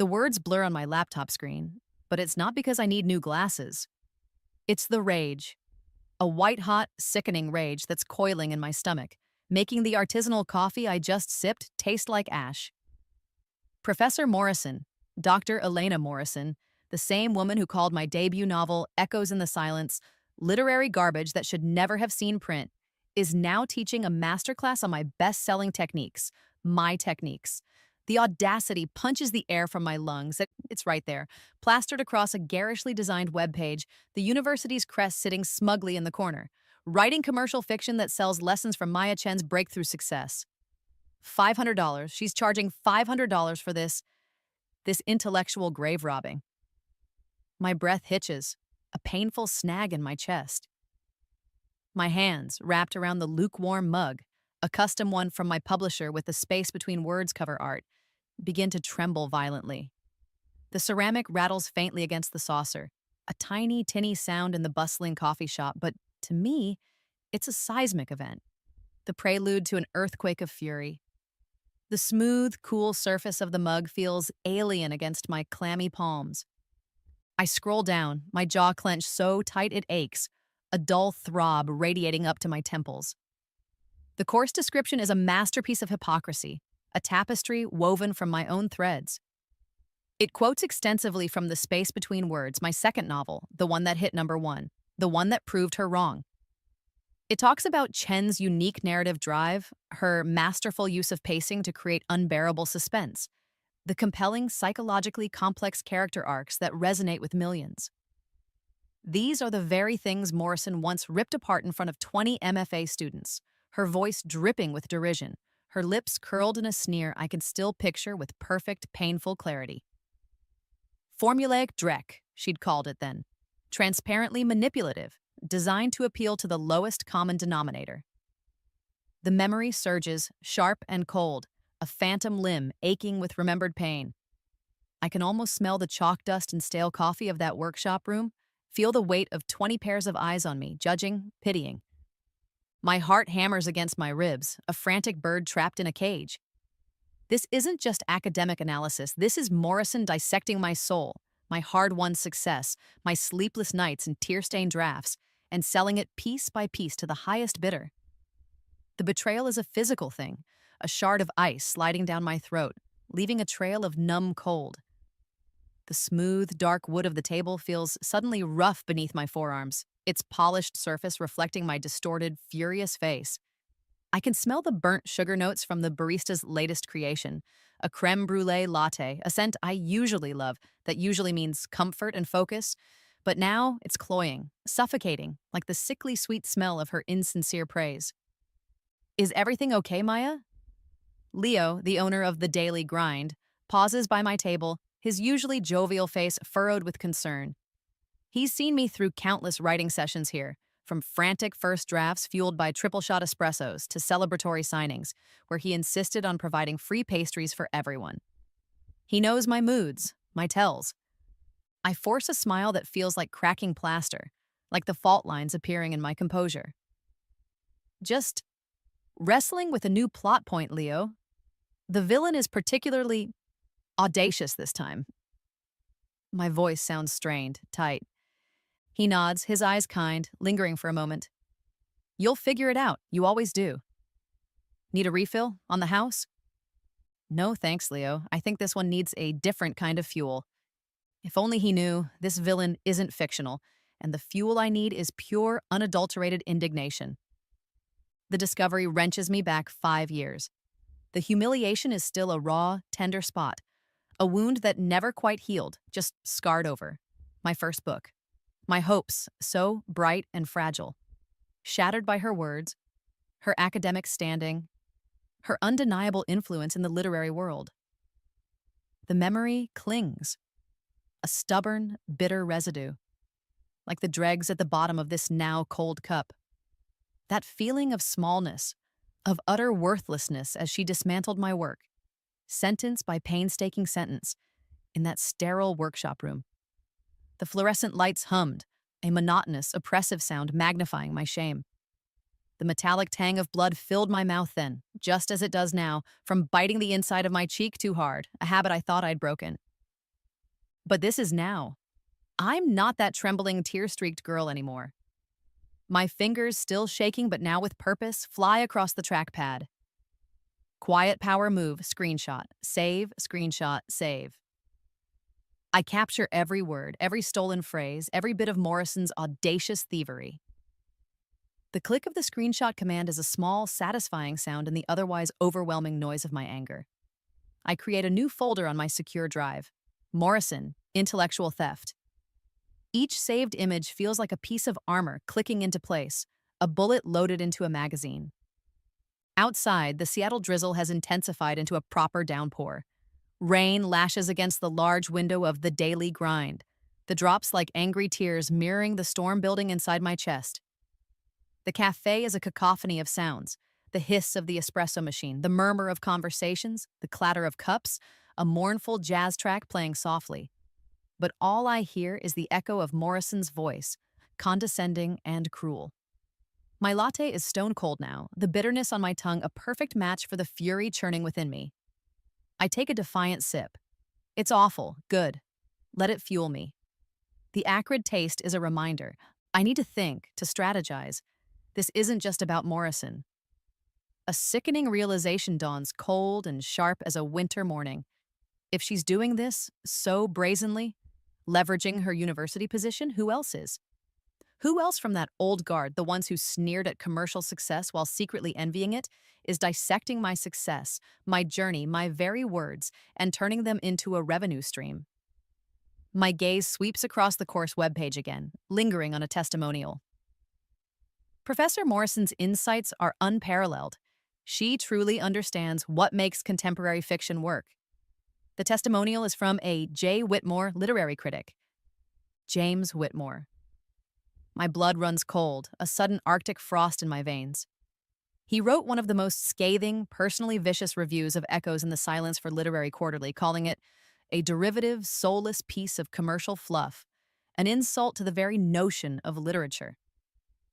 The words blur on my laptop screen, but it's not because I need new glasses. It's the rage. A white-hot, sickening rage that's coiling in my stomach, making the artisanal coffee I just sipped taste like ash. Professor Morrison, Dr. Elena Morrison, the same woman who called my debut novel, Echoes in the Silence, literary garbage that should never have seen print, is now teaching a masterclass on my best-selling techniques, my techniques. The audacity punches the air from my lungs. It's right there, plastered across a garishly designed webpage, the university's crest sitting smugly in the corner, writing commercial fiction that sells lessons from Maya Chen's breakthrough success. $500. She's charging $500 for this intellectual grave robbing. My breath hitches, a painful snag in my chest. My hands, wrapped around the lukewarm mug, a custom one from my publisher with the space between words cover art, begin to tremble violently. The ceramic rattles faintly against the saucer, a tiny, tinny sound in the bustling coffee shop, but to me, it's a seismic event, the prelude to an earthquake of fury. The smooth, cool surface of the mug feels alien against my clammy palms. I scroll down, my jaw clenched so tight it aches, a dull throb radiating up to my temples. The course description is a masterpiece of hypocrisy, a tapestry woven from my own threads. It quotes extensively from The Space Between Words, my second novel, the one that hit #1, the one that proved her wrong. It talks about Chen's unique narrative drive, her masterful use of pacing to create unbearable suspense, the compelling psychologically complex character arcs that resonate with millions. These are the very things Morrison once ripped apart in front of 20 MFA students, her voice dripping with derision, her lips curled in a sneer I can still picture with perfect, painful clarity. Formulaic dreck, she'd called it then. Transparently manipulative, designed to appeal to the lowest common denominator. The memory surges, sharp and cold, a phantom limb aching with remembered pain. I can almost smell the chalk dust and stale coffee of that workshop room, feel the weight of 20 pairs of eyes on me, judging, pitying. My heart hammers against my ribs, a frantic bird trapped in a cage. This isn't just academic analysis, this is Morrison dissecting my soul, my hard-won success, my sleepless nights and tear-stained drafts, and selling it piece by piece to the highest bidder. The betrayal is a physical thing, a shard of ice sliding down my throat, leaving a trail of numb cold. The smooth, dark wood of the table feels suddenly rough beneath my forearms, its polished surface reflecting my distorted, furious face. I can smell the burnt sugar notes from the barista's latest creation, a creme brulee latte, a scent I usually love, that usually means comfort and focus, but now it's cloying, suffocating, like the sickly sweet smell of her insincere praise. Is everything okay, Maya? Leo, the owner of The Daily Grind, pauses by my table, his usually jovial face furrowed with concern. He's seen me through countless writing sessions here, from frantic first drafts fueled by triple-shot espressos to celebratory signings, where he insisted on providing free pastries for everyone. He knows my moods, my tells. I force a smile that feels like cracking plaster, like the fault lines appearing in my composure. Just wrestling with a new plot point, Leo. The villain is particularly audacious this time. My voice sounds strained, tight. He nods, his eyes kind, lingering for a moment. You'll figure it out, you always do. Need a refill on the house? No, thanks, Leo. I think this one needs a different kind of fuel. If only he knew, this villain isn't fictional, and the fuel I need is pure, unadulterated indignation. The discovery wrenches me back 5 years. The humiliation is still a raw, tender spot, a wound that never quite healed, just scarred over. My first book. My hopes, so bright and fragile. Shattered by her words, her academic standing, her undeniable influence in the literary world. The memory clings, a stubborn, bitter residue, like the dregs at the bottom of this now cold cup. That feeling of smallness, of utter worthlessness as she dismantled my work, sentence by painstaking sentence, in that sterile workshop room. The fluorescent lights hummed, a monotonous, oppressive sound magnifying my shame. The metallic tang of blood filled my mouth then, just as it does now, from biting the inside of my cheek too hard, a habit I thought I'd broken. But this is now. I'm not that trembling, tear-streaked girl anymore. My fingers still shaking, but now with purpose, fly across the trackpad. Quiet power move, screenshot, save, screenshot, save. I capture every word, every stolen phrase, every bit of Morrison's audacious thievery. The click of the screenshot command is a small, satisfying sound in the otherwise overwhelming noise of my anger. I create a new folder on my secure drive. Morrison, intellectual theft. Each saved image feels like a piece of armor clicking into place, a bullet loaded into a magazine. Outside, the Seattle drizzle has intensified into a proper downpour. Rain lashes against the large window of the daily grind, the drops like angry tears mirroring the storm building inside my chest. The cafe is a cacophony of sounds, the hiss of the espresso machine, the murmur of conversations, the clatter of cups, a mournful jazz track playing softly. But all I hear is the echo of Morrison's voice, condescending and cruel. My latte is stone cold now, the bitterness on my tongue a perfect match for the fury churning within me. I take a defiant sip. It's awful, good. Let it fuel me. The acrid taste is a reminder. I need to think, to strategize. This isn't just about Morrison. A sickening realization dawns cold and sharp as a winter morning. If she's doing this so brazenly, leveraging her university position, who else is? Who else from that old guard, the ones who sneered at commercial success while secretly envying it, is dissecting my success, my journey, my very words, and turning them into a revenue stream? My gaze sweeps across the course webpage again, lingering on a testimonial. Professor Morrison's insights are unparalleled. She truly understands what makes contemporary fiction work. The testimonial is from a J. Whitmore literary critic. James Whitmore. My blood runs cold, a sudden Arctic frost in my veins. He wrote one of the most scathing, personally vicious reviews of Echoes in the Silence for Literary Quarterly, calling it a derivative, soulless piece of commercial fluff, an insult to the very notion of literature.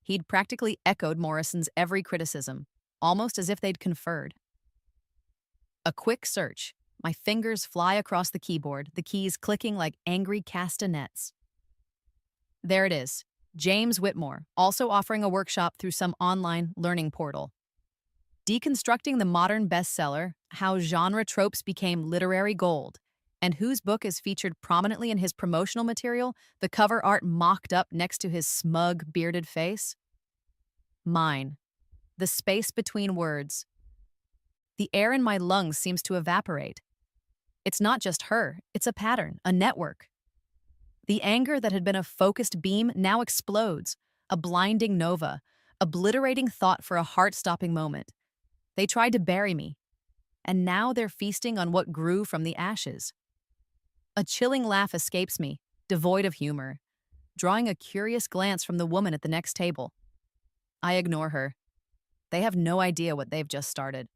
He'd practically echoed Morrison's every criticism, almost as if they'd conferred. A quick search. My fingers fly across the keyboard, the keys clicking like angry castanets. There it is. James Whitmore, also offering a workshop through some online learning portal. Deconstructing the modern bestseller, How Genre Tropes Became Literary Gold, and whose book is featured prominently in his promotional material, the cover art mocked up next to his smug, bearded face? Mine. The space between words. The air in my lungs seems to evaporate. It's not just her, it's a pattern, a network. The anger that had been a focused beam now explodes, a blinding nova, obliterating thought for a heart-stopping moment. They tried to bury me, and now they're feasting on what grew from the ashes. A chilling laugh escapes me, devoid of humor, drawing a curious glance from the woman at the next table. I ignore her. They have no idea what they've just started.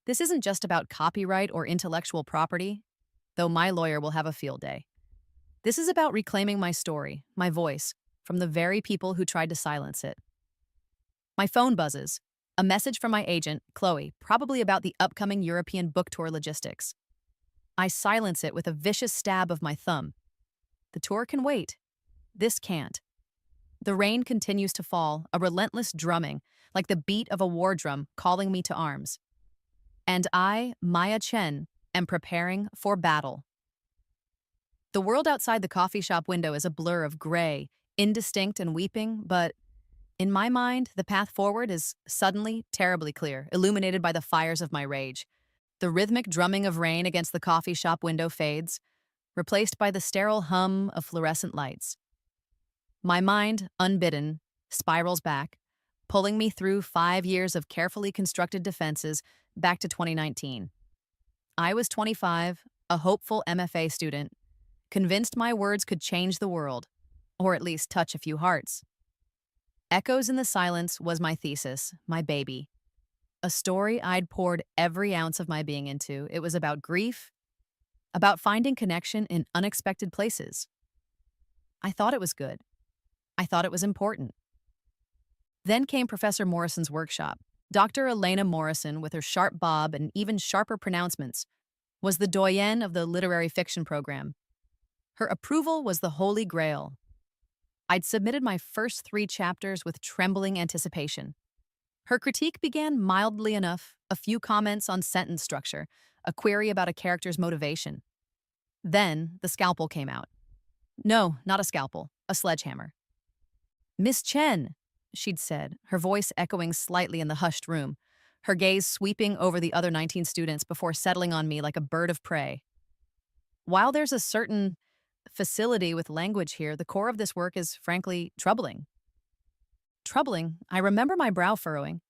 This isn't just about copyright or intellectual property, though my lawyer will have a field day. This is about reclaiming my story, my voice, from the very people who tried to silence it. My phone buzzes. A message from my agent, Chloe, probably about the upcoming European book tour logistics. I silence it with a vicious stab of my thumb. The tour can wait. This can't. The rain continues to fall, a relentless drumming, like the beat of a war drum calling me to arms. And I, Maya Chen, am preparing for battle. The world outside the coffee shop window is a blur of gray, indistinct and weeping, but in my mind, the path forward is suddenly terribly clear, illuminated by the fires of my rage. The rhythmic drumming of rain against the coffee shop window fades, replaced by the sterile hum of fluorescent lights. My mind, unbidden, spirals back, pulling me through 5 years of carefully constructed defenses back to 2019. I was 25, a hopeful MFA student, convinced my words could change the world, or at least touch a few hearts. Echoes in the Silence was my thesis, my baby. A story I'd poured every ounce of my being into. It was about grief, about finding connection in unexpected places. I thought it was good. I thought it was important. Then came Professor Morrison's workshop. Dr. Elena Morrison, with her sharp bob and even sharper pronouncements, was the doyenne of the literary fiction program. Her approval was the holy grail. I'd submitted my first 3 chapters with trembling anticipation. Her critique began mildly enough, a few comments on sentence structure, a query about a character's motivation. Then the scalpel came out. No, not a scalpel, a sledgehammer. Miss Chen, she'd said, her voice echoing slightly in the hushed room, her gaze sweeping over the other 19 students before settling on me like a bird of prey. While there's a certain facility with language here, the core of this work is, frankly, troubling. Troubling, I remember my brow furrowing.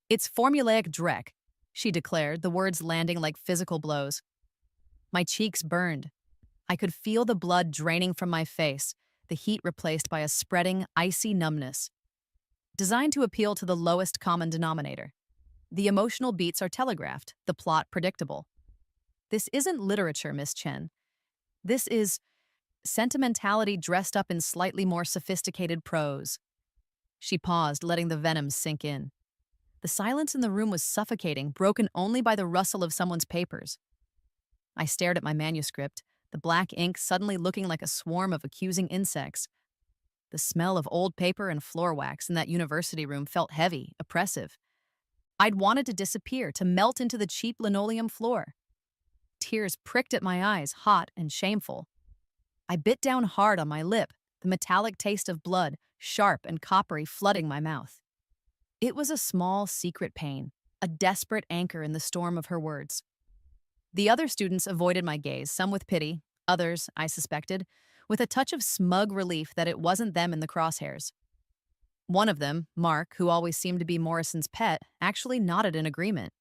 It's formulaic dreck, she declared, the words landing like physical blows. My cheeks burned. I could feel the blood draining from my face, the heat replaced by a spreading, icy numbness. Designed to appeal to the lowest common denominator. The emotional beats are telegraphed, the plot predictable. This isn't literature, Miss Chen. This is sentimentality dressed up in slightly more sophisticated prose. She paused, letting the venom sink in. The silence in the room was suffocating, broken only by the rustle of someone's papers. I stared at my manuscript, the black ink suddenly looking like a swarm of accusing insects. The smell of old paper and floor wax in that university room felt heavy, oppressive. I'd wanted to disappear, to melt into the cheap linoleum floor. Tears pricked at my eyes, hot and shameful. I bit down hard on my lip, the metallic taste of blood, sharp and coppery, flooding my mouth. It was a small, secret pain, a desperate anchor in the storm of her words. The other students avoided my gaze, some with pity, others, I suspected, with a touch of smug relief that it wasn't them in the crosshairs. One of them, Mark, who always seemed to be Morrison's pet, actually nodded in agreement.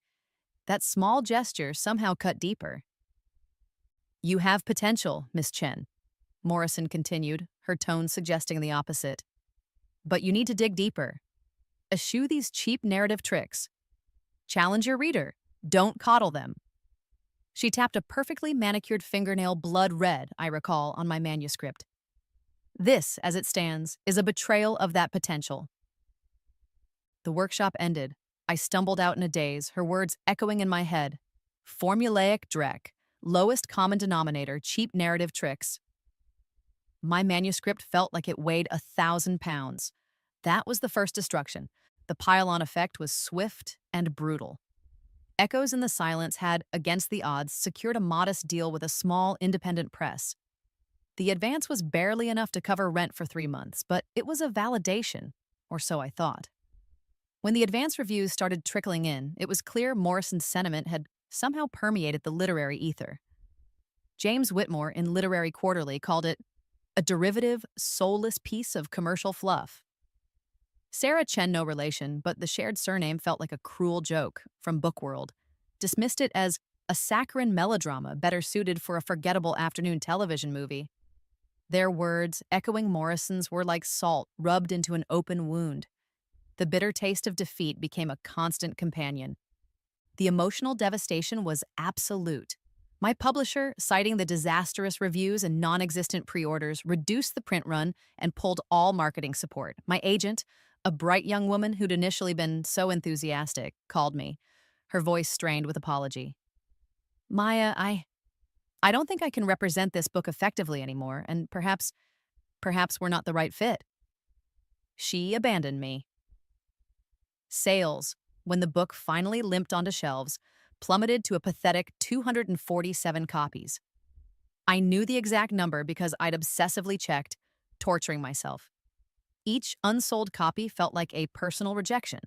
That small gesture somehow cut deeper. You have potential, Miss Chen, Morrison continued, her tone suggesting the opposite. But you need to dig deeper. Eschew these cheap narrative tricks. Challenge your reader. Don't coddle them. She tapped a perfectly manicured fingernail blood red, I recall, on my manuscript. This, as it stands, is a betrayal of that potential. The workshop ended. I stumbled out in a daze, her words echoing in my head. Formulaic dreck, lowest common denominator, cheap narrative tricks. My manuscript felt like it weighed 1,000 pounds. That was the first destruction. The pile-on effect was swift and brutal. Echoes in the silence had, against the odds, secured a modest deal with a small, independent press. The advance was barely enough to cover rent for 3 months, but it was a validation, or so I thought. When the advance reviews started trickling in, it was clear Morrison's sentiment had somehow permeated the literary ether. James Whitmore, in Literary Quarterly, called it a derivative, soulless piece of commercial fluff. Sarah Chen, no relation, but the shared surname felt like a cruel joke from Bookworld, dismissed it as a saccharine melodrama better suited for a forgettable afternoon television movie. Their words, echoing Morrison's, were like salt rubbed into an open wound. The bitter taste of defeat became a constant companion. The emotional devastation was absolute. My publisher, citing the disastrous reviews and non-existent pre-orders, reduced the print run and pulled all marketing support. My agent, a bright young woman who'd initially been so enthusiastic, called me, her voice strained with apology. Maya, I don't think I can represent this book effectively anymore, and perhaps we're not the right fit. She abandoned me. Sales, when the book finally limped onto shelves, plummeted to a pathetic 247 copies. I knew the exact number because I'd obsessively checked, torturing myself. Each unsold copy felt like a personal rejection.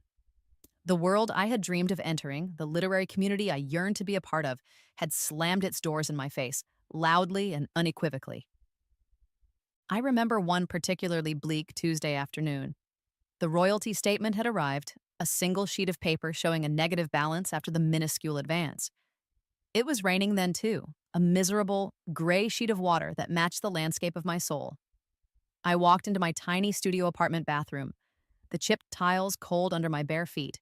The world I had dreamed of entering, the literary community I yearned to be a part of, had slammed its doors in my face, loudly and unequivocally. I remember one particularly bleak Tuesday afternoon. The royalty statement had arrived, a single sheet of paper showing a negative balance after the minuscule advance. It was raining then, too, a miserable, gray sheet of water that matched the landscape of my soul. I walked into my tiny studio apartment bathroom, the chipped tiles cold under my bare feet.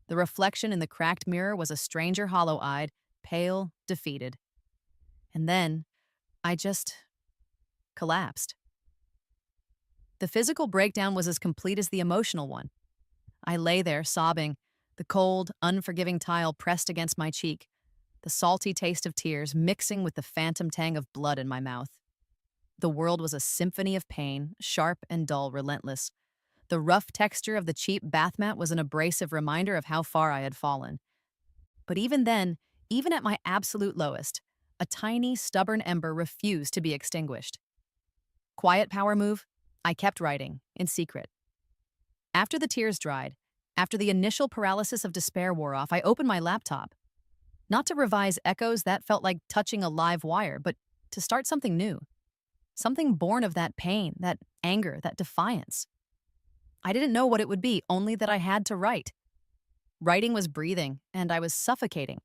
The reflection in the cracked mirror was a stranger hollow-eyed, pale, defeated. And then, I just collapsed. The physical breakdown was as complete as the emotional one. I lay there, sobbing, the cold, unforgiving tile pressed against my cheek, the salty taste of tears mixing with the phantom tang of blood in my mouth. The world was a symphony of pain, sharp and dull, relentless. The rough texture of the cheap bath mat was an abrasive reminder of how far I had fallen. But even then, even at my absolute lowest, a tiny, stubborn ember refused to be extinguished. Quiet power move, I kept writing, in secret. After the tears dried, after the initial paralysis of despair wore off, I opened my laptop. Not to revise echoes, that felt like touching a live wire, but to start something new. Something born of that pain, that anger, that defiance. I didn't know what it would be, only that I had to write. Writing was breathing, and I was suffocating.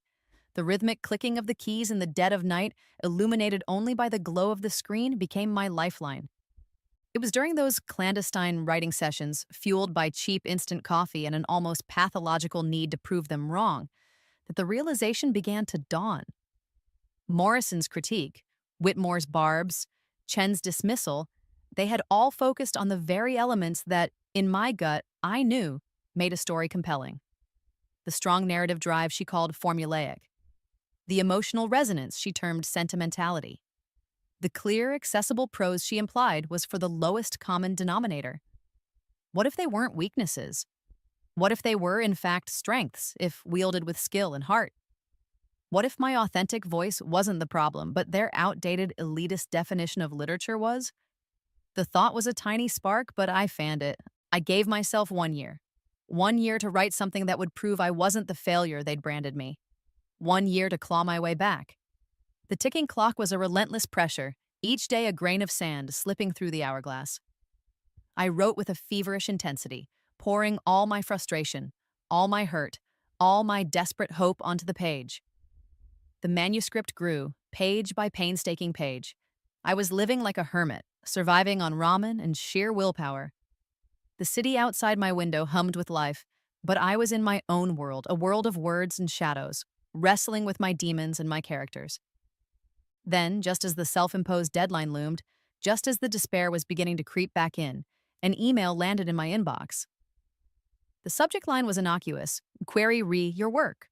The rhythmic clicking of the keys in the dead of night, illuminated only by the glow of the screen, became my lifeline. It was during those clandestine writing sessions, fueled by cheap instant coffee and an almost pathological need to prove them wrong, that the realization began to dawn. Morrison's critique, Whitmore's barbs, Chen's dismissal, they had all focused on the very elements that, in my gut, I knew made a story compelling. The strong narrative drive she called formulaic. The emotional resonance she termed sentimentality. The clear, accessible prose she implied was for the lowest common denominator. What if they weren't weaknesses? What if they were, in fact, strengths, if wielded with skill and heart? What if my authentic voice wasn't the problem, but their outdated, elitist definition of literature was? The thought was a tiny spark, but I fanned it. I gave myself 1 year. 1 year to write something that would prove I wasn't the failure they'd branded me. 1 year to claw my way back. The ticking clock was a relentless pressure, each day a grain of sand slipping through the hourglass. I wrote with a feverish intensity, pouring all my frustration, all my hurt, all my desperate hope onto the page. The manuscript grew, page by painstaking page. I was living like a hermit, surviving on ramen and sheer willpower. The city outside my window hummed with life, but I was in my own world, a world of words and shadows, wrestling with my demons and my characters. Then, just as the self-imposed deadline loomed, just as the despair was beginning to creep back in, an email landed in my inbox. The subject line was innocuous, query your work.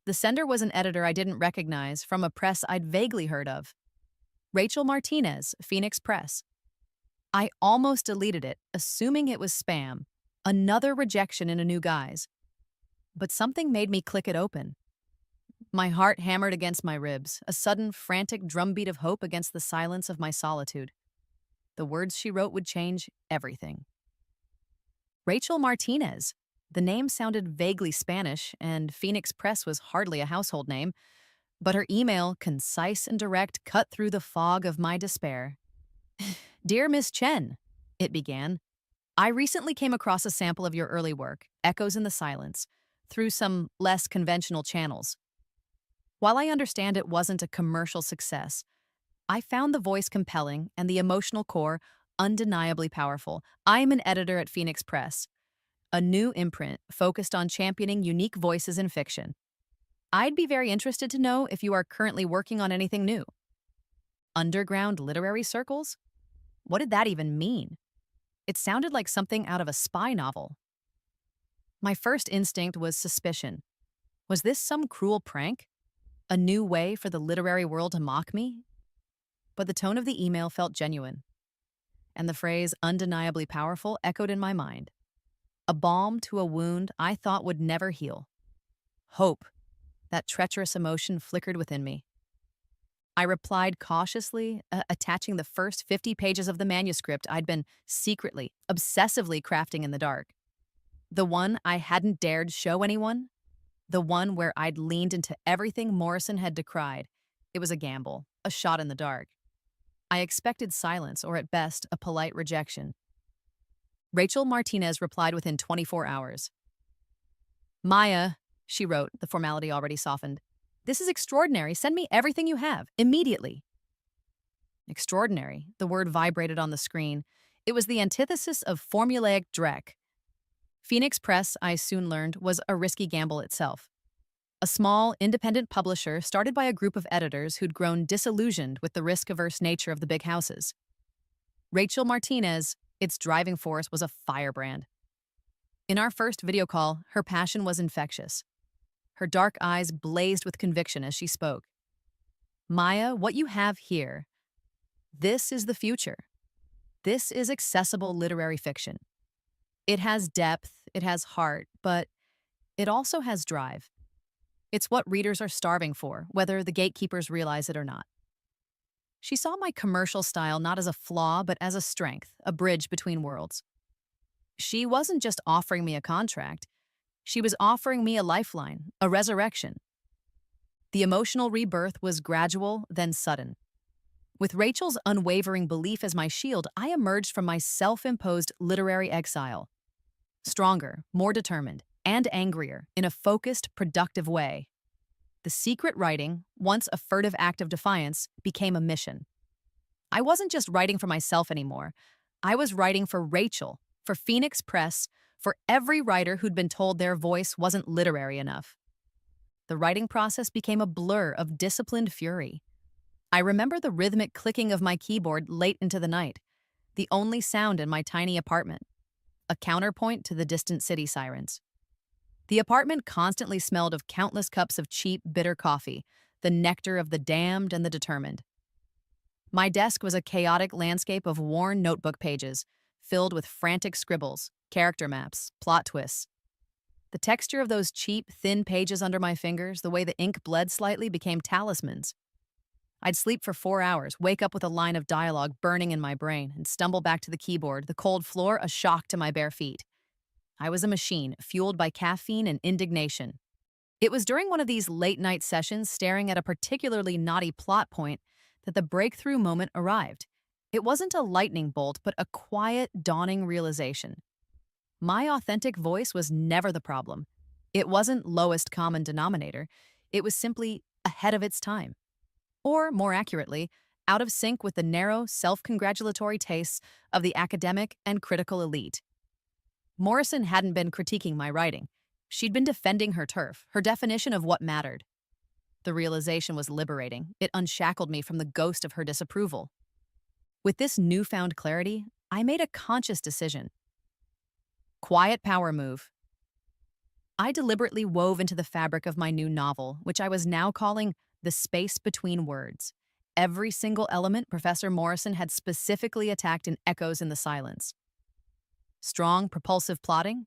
The sender was an editor I didn't recognize from a press I'd vaguely heard of. Rachel Martinez, Phoenix Press. I almost deleted it, assuming it was spam, another rejection in a new guise. But something made me click it open. My heart hammered against my ribs, a sudden, frantic drumbeat of hope against the silence of my solitude. The words she wrote would change everything. Rachel Martinez. The name sounded vaguely Spanish, and Phoenix Press was hardly a household name, but her email, concise and direct, cut through the fog of my despair. Dear Miss Chen, it began, I recently came across a sample of your early work, Echoes in the Silence, through some less conventional channels. While I understand it wasn't a commercial success, I found the voice compelling and the emotional core undeniably powerful. I am an editor at Phoenix Press, a new imprint focused on championing unique voices in fiction. I'd be very interested to know if you are currently working on anything new. Underground literary circles? What did that even mean? It sounded like something out of a spy novel. My first instinct was suspicion. Was this some cruel prank? A new way for the literary world to mock me? But the tone of the email felt genuine, and the phrase undeniably powerful echoed in my mind. A balm to a wound I thought would never heal. Hope, that treacherous emotion flickered within me. I replied cautiously, attaching the first 50 pages of the manuscript I'd been secretly, obsessively crafting in the dark. The one I hadn't dared show anyone. The one where I'd leaned into everything Morrison had decried. It was a gamble, a shot in the dark. I expected silence, or at best, a polite rejection. Rachel Martinez replied within 24 hours. Maya, she wrote, the formality already softened. This is extraordinary. Send me everything you have, immediately. Extraordinary. The word vibrated on the screen. It was the antithesis of formulaic dreck. Phoenix Press, I soon learned, was a risky gamble itself. A small, independent publisher started by a group of editors who'd grown disillusioned with the risk-averse nature of the big houses. Rachel Martinez, its driving force, was a firebrand. In our first video call, her passion was infectious. Her dark eyes blazed with conviction as she spoke. Maya, what you have here, This is the future. This is accessible literary fiction. It has depth, it has heart, but it also has drive. It's what readers are starving for, whether the gatekeepers realize it or not. She saw my commercial style not as a flaw, but as a strength, a bridge between worlds. She wasn't just offering me a contract, she was offering me a lifeline, a resurrection. The emotional rebirth was gradual, then sudden. With Rachel's unwavering belief as my shield, I emerged from my self imposed literary exile. Stronger, more determined, and angrier in a focused, productive way. The secret writing, once a furtive act of defiance, became a mission. I wasn't just writing for myself anymore. I was writing for Rachel, for Phoenix Press, for every writer who'd been told their voice wasn't literary enough. The writing process became a blur of disciplined fury. I remember the rhythmic clicking of my keyboard late into the night, the only sound in my tiny apartment, a counterpoint to the distant city sirens. The apartment constantly smelled of countless cups of cheap, bitter coffee, the nectar of the damned and the determined. My desk was a chaotic landscape of worn notebook pages, filled with frantic scribbles, character maps, plot twists. The texture of those cheap, thin pages under my fingers, the way the ink bled slightly, became talismans. I'd sleep for 4 hours, wake up with a line of dialogue burning in my brain, and stumble back to the keyboard, the cold floor a shock to my bare feet. I was a machine, fueled by caffeine and indignation. It was during one of these late-night sessions, staring at a particularly knotty plot point, that the breakthrough moment arrived. It wasn't a lightning bolt, but a quiet, dawning realization. My authentic voice was never the problem. It wasn't lowest common denominator. It was simply ahead of its time. Or, more accurately, out of sync with the narrow, self-congratulatory tastes of the academic and critical elite. Morrison hadn't been critiquing my writing. She'd been defending her turf, her definition of what mattered. The realization was liberating. It unshackled me from the ghost of her disapproval. With this newfound clarity, I made a conscious decision. Quiet power move. I deliberately wove into the fabric of my new novel, which I was now calling The Space Between Words. Every single element Professor Morrison had specifically attacked in echoes in the silence. Strong, propulsive plotting?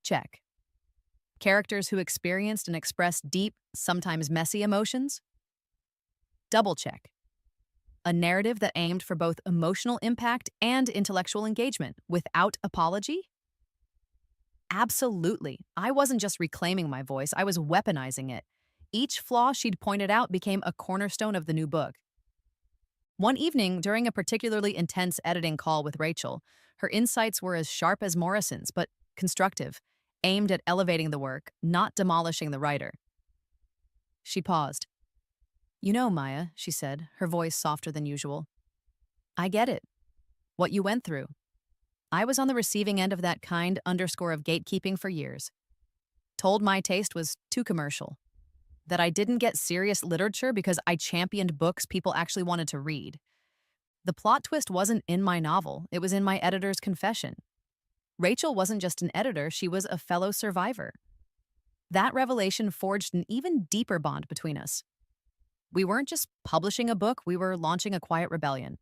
Check. Characters who experienced and expressed deep, sometimes messy emotions? Double check. A narrative that aimed for both emotional impact and intellectual engagement without apology? Absolutely. I wasn't just reclaiming my voice, I was weaponizing it. Each flaw she'd pointed out became a cornerstone of the new book. One evening, during a particularly intense editing call with Rachel, her insights were as sharp as Morrison's, but constructive, aimed at elevating the work, not demolishing the writer. She paused. "You know, Maya," she said, her voice softer than usual. "I get it. What you went through. I was on the receiving end of that kind underscore of gatekeeping for years. Told my taste was too commercial. That I didn't get serious literature because I championed books people actually wanted to read. The plot twist wasn't in my novel, it was in my editor's confession. Rachel wasn't just an editor, she was a fellow survivor. That revelation forged an even deeper bond between us. We weren't just publishing a book, we were launching a quiet rebellion.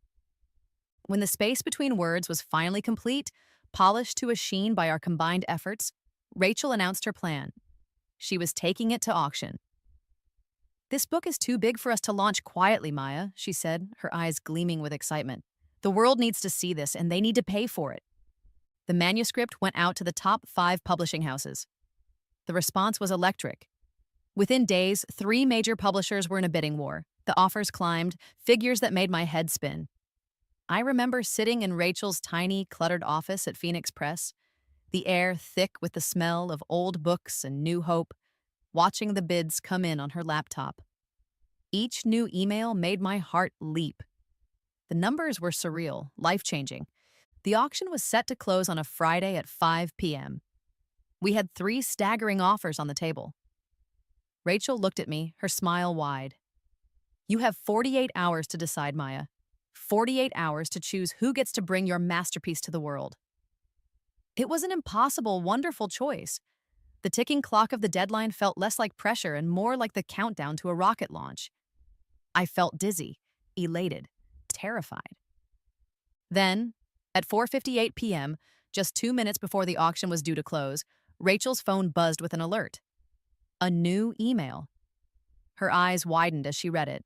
When The Space Between Words was finally complete, polished to a sheen by our combined efforts, Rachel announced her plan. She was taking it to auction. "This book is too big for us to launch quietly, Maya," she said, her eyes gleaming with excitement. "The world needs to see this, and they need to pay for it." The manuscript went out to the top 5 publishing houses. The response was electric. Within days, 3 major publishers were in a bidding war. The offers climbed, figures that made my head spin. I remember sitting in Rachel's tiny, cluttered office at Phoenix Press, the air thick with the smell of old books and new hope, watching the bids come in on her laptop. Each new email made my heart leap. The numbers were surreal, life-changing. The auction was set to close on a Friday at 5 p.m. We had 3 staggering offers on the table. Rachel looked at me, her smile wide. "You have 48 hours to decide, Maya. 48 hours to choose who gets to bring your masterpiece to the world." It was an impossible, wonderful choice. The ticking clock of the deadline felt less like pressure and more like the countdown to a rocket launch. I felt dizzy, elated, terrified. Then, at 4:58 p.m., just 2 minutes before the auction was due to close, Rachel's phone buzzed with an alert. A new email. Her eyes widened as she read it.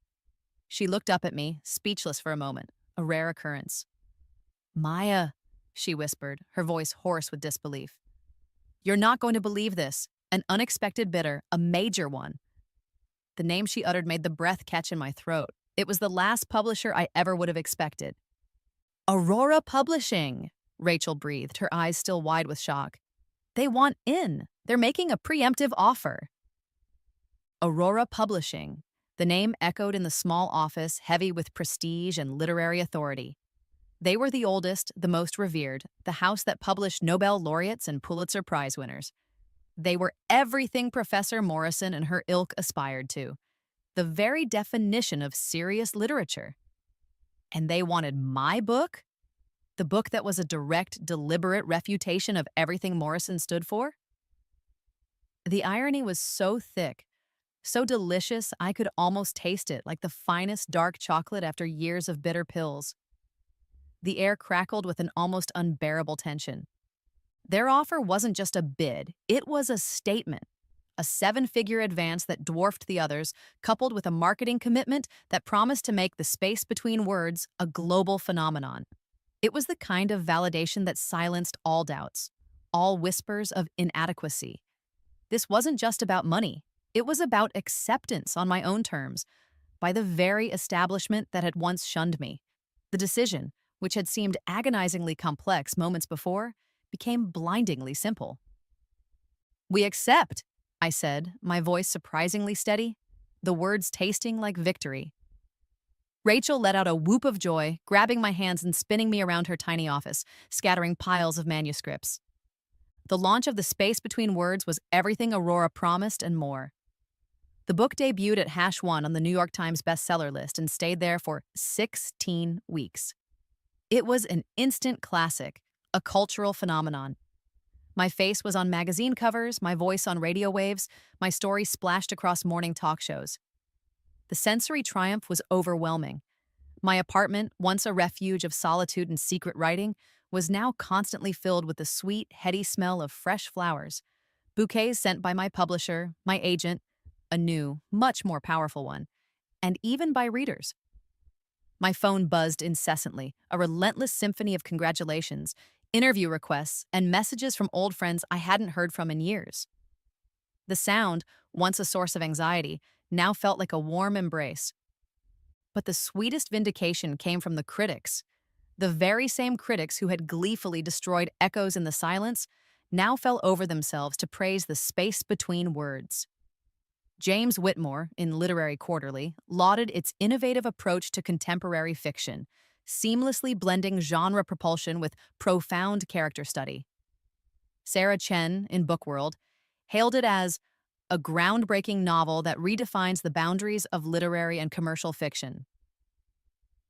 She looked up at me, speechless for a moment, a rare occurrence. "Maya," she whispered, her voice hoarse with disbelief. "You're not going to believe this. An unexpected bidder, a major one." The name she uttered made the breath catch in my throat. It was the last publisher I ever would have expected. "Aurora Publishing," Rachel breathed, her eyes still wide with shock. "They want in. They're making a preemptive offer." Aurora Publishing. The name echoed in the small office, heavy with prestige and literary authority. They were the oldest, the most revered, the house that published Nobel laureates and Pulitzer Prize winners. They were everything Professor Morrison and her ilk aspired to, the very definition of serious literature. And they wanted my book? The book that was a direct, deliberate refutation of everything Morrison stood for? The irony was so thick, so delicious, I could almost taste it like the finest dark chocolate after years of bitter pills. The air crackled with an almost unbearable tension. Their offer wasn't just a bid, it was a statement. A seven-figure advance that dwarfed the others, coupled with a marketing commitment that promised to make the space between words a global phenomenon. It was the kind of validation that silenced all doubts, all whispers of inadequacy. This wasn't just about money. It was about acceptance on my own terms, by the very establishment that had once shunned me. The decision, which had seemed agonizingly complex moments before, became blindingly simple. "We accept," I said, my voice surprisingly steady, the words tasting like victory. Rachel let out a whoop of joy, grabbing my hands and spinning me around her tiny office, scattering piles of manuscripts. The launch of The Space Between Words was everything Aurora promised and more. The book debuted at #1 on the New York Times bestseller list and stayed there for 16 weeks. It was an instant classic, a cultural phenomenon. My face was on magazine covers, my voice on radio waves, my story splashed across morning talk shows. The sensory triumph was overwhelming. My apartment, once a refuge of solitude and secret writing, was now constantly filled with the sweet, heady smell of fresh flowers, bouquets sent by my publisher, my agent, a new, much more powerful one, and even by readers. My phone buzzed incessantly, a relentless symphony of congratulations, interview requests, and messages from old friends I hadn't heard from in years. The sound, once a source of anxiety, now felt like a warm embrace. But the sweetest vindication came from the critics. The very same critics who had gleefully destroyed echoes in the silence now fell over themselves to praise the space between words. James Whitmore, in Literary Quarterly, lauded its innovative approach to contemporary fiction, seamlessly blending genre propulsion with profound character study. Sarah Chen, in Bookworld, hailed it as a groundbreaking novel that redefines the boundaries of literary and commercial fiction.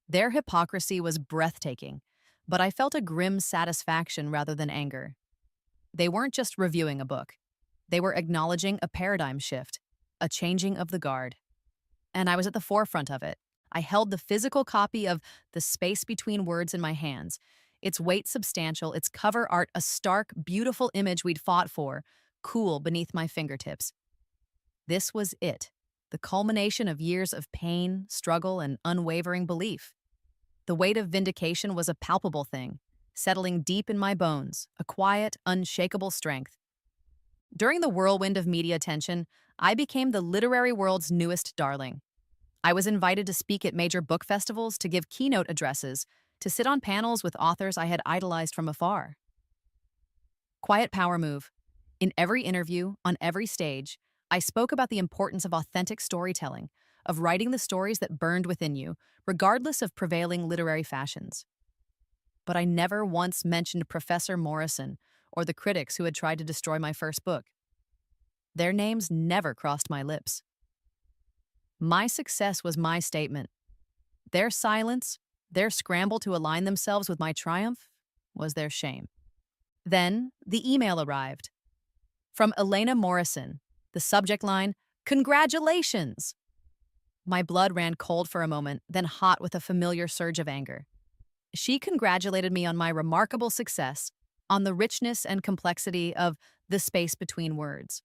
Their hypocrisy was breathtaking, but I felt a grim satisfaction rather than anger. They weren't just reviewing a book. They were acknowledging a paradigm shift, a changing of the guard. And I was at the forefront of it. I held the physical copy of The Space Between Words in my hands, its weight substantial, its cover art a stark, beautiful image we'd fought for, cool beneath my fingertips. This was it, the culmination of years of pain, struggle, and unwavering belief. The weight of vindication was a palpable thing, settling deep in my bones, a quiet, unshakable strength. During the whirlwind of media attention, I became the literary world's newest darling. I was invited to speak at major book festivals, to give keynote addresses, to sit on panels with authors I had idolized from afar. Quiet power move. In every interview, on every stage, I spoke about the importance of authentic storytelling, of writing the stories that burned within you, regardless of prevailing literary fashions. But I never once mentioned Professor Morrison or the critics who had tried to destroy my first book. Their names never crossed my lips. My success was my statement. Their silence, their scramble to align themselves with my triumph, was their shame. Then the email arrived. From Elena Morrison, the subject line, "Congratulations!" My blood ran cold for a moment, then hot with a familiar surge of anger. She congratulated me on my remarkable success, on the richness and complexity of the space between words.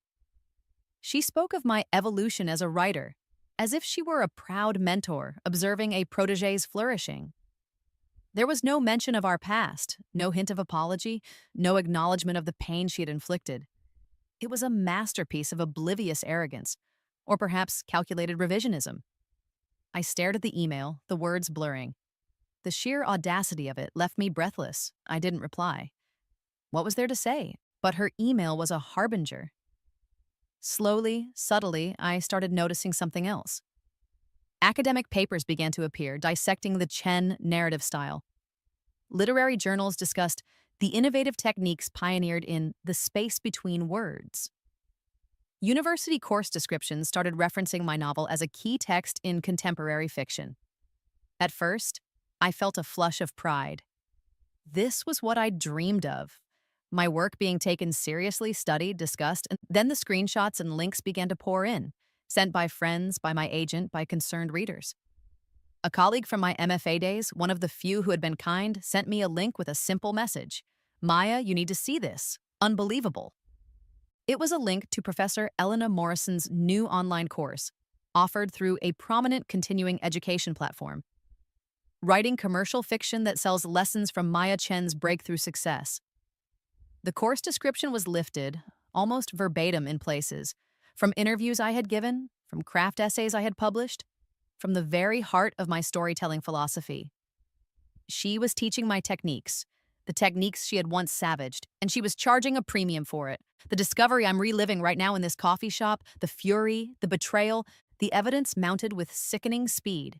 She spoke of my evolution as a writer, as if she were a proud mentor observing a protege's flourishing. There was no mention of our past, no hint of apology, no acknowledgement of the pain she had inflicted. It was a masterpiece of oblivious arrogance, or perhaps calculated revisionism. I stared at the email, the words blurring. The sheer audacity of it left me breathless. I didn't reply. What was there to say? But her email was a harbinger. Slowly, subtly, I started noticing something else. Academic papers began to appear, dissecting the Chen narrative style. Literary journals discussed the innovative techniques pioneered in the space between words. University course descriptions started referencing my novel as a key text in contemporary fiction. At first, I felt a flush of pride. This was what I dreamed of. My work being taken seriously, studied, discussed, and then the screenshots and links began to pour in, sent by friends, by my agent, by concerned readers. A colleague from my MFA days, one of the few who had been kind, sent me a link with a simple message. Maya, you need to see this. Unbelievable. It was a link to Professor Elena Morrison's new online course, offered through a prominent continuing education platform. Writing commercial fiction that sells lessons from Maya Chen's breakthrough success. The course description was lifted, almost verbatim in places, from interviews I had given, from craft essays I had published, from the very heart of my storytelling philosophy. She was teaching my techniques, the techniques she had once savaged, and she was charging a premium for it. The discovery I'm reliving right now in this coffee shop, the fury, the betrayal, the evidence mounted with sickening speed.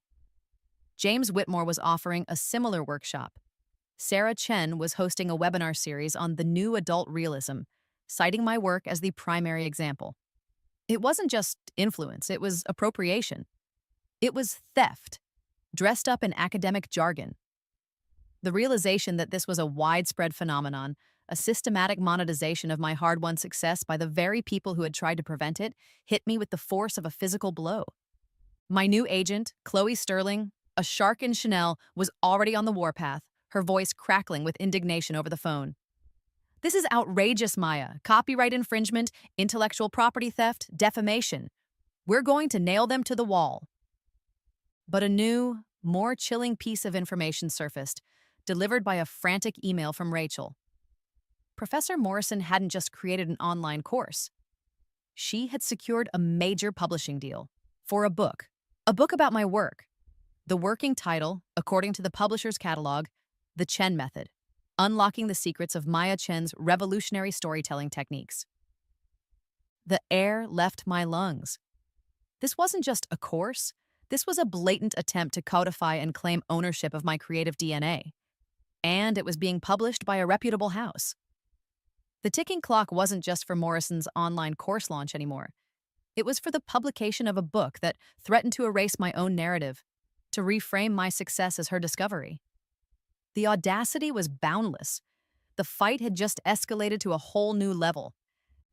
James Whitmore was offering a similar workshop. Sarah Chen was hosting a webinar series on the new adult realism, citing my work as the primary example. It wasn't just influence, it was appropriation. It was theft, dressed up in academic jargon. The realization that this was a widespread phenomenon, a systematic monetization of my hard-won success by the very people who had tried to prevent it, hit me with the force of a physical blow. My new agent, Chloe Sterling, a shark in Chanel, was already on the warpath, her voice crackling with indignation over the phone. This is outrageous, Maya. Copyright infringement, intellectual property theft, defamation. We're going to nail them to the wall. But a new, more chilling piece of information surfaced, delivered by a frantic email from Rachel. Professor Morrison hadn't just created an online course. She had secured a major publishing deal for a book about my work. The working title, according to the publisher's catalog, The Chen Method, Unlocking the Secrets of Maya Chen's Revolutionary Storytelling Techniques. The air left my lungs. This wasn't just a course. This was a blatant attempt to codify and claim ownership of my creative DNA. And it was being published by a reputable house. The ticking clock wasn't just for Morrison's online course launch anymore. It was for the publication of a book that threatened to erase my own narrative, to reframe my success as her discovery. The audacity was boundless. The fight had just escalated to a whole new level.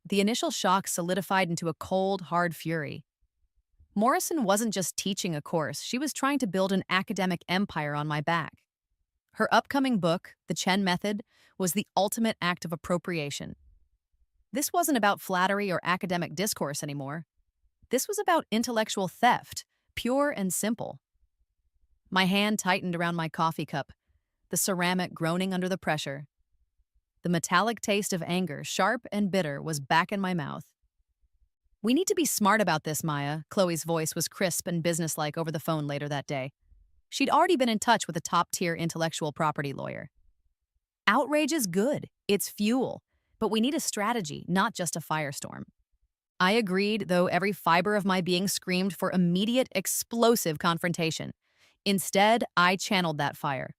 The initial shock solidified into a cold, hard fury. Morrison wasn't just teaching a course, she was trying to build an academic empire on my back. Her upcoming book, The Chen Method, was the ultimate act of appropriation. This wasn't about flattery or academic discourse anymore. This was about intellectual theft, pure and simple. My hand tightened around my coffee cup, the ceramic groaning under the pressure. The metallic taste of anger, sharp and bitter, was back in my mouth. We need to be smart about this, Maya. Chloe's voice was crisp and businesslike over the phone later that day. She'd already been in touch with a top-tier intellectual property lawyer. Outrage is good. It's fuel. But we need a strategy, not just a firestorm. I agreed, though every fiber of my being screamed for immediate, explosive confrontation. Instead, I channeled that fire.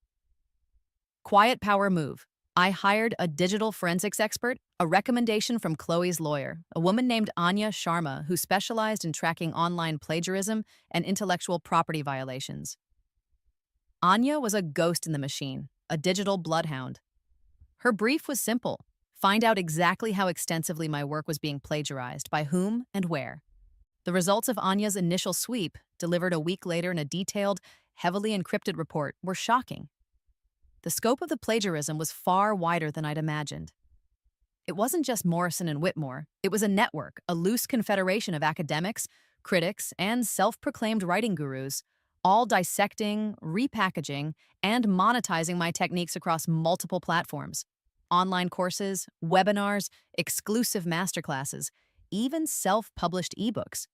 Quiet power move. I hired a digital forensics expert, a recommendation from Chloe's lawyer, a woman named Anya Sharma, who specialized in tracking online plagiarism and intellectual property violations. Anya was a ghost in the machine, a digital bloodhound. Her brief was simple: find out exactly how extensively my work was being plagiarized, by whom and where. The results of Anya's initial sweep, delivered a week later in a detailed, heavily encrypted report, were shocking. The scope of the plagiarism was far wider than I'd imagined. It wasn't just Morrison and Whitmore, it was a network, a loose confederation of academics, critics, and self proclaimed writing gurus, all dissecting, repackaging, and monetizing my techniques across multiple platforms: online courses, webinars, exclusive masterclasses, even self published ebooks.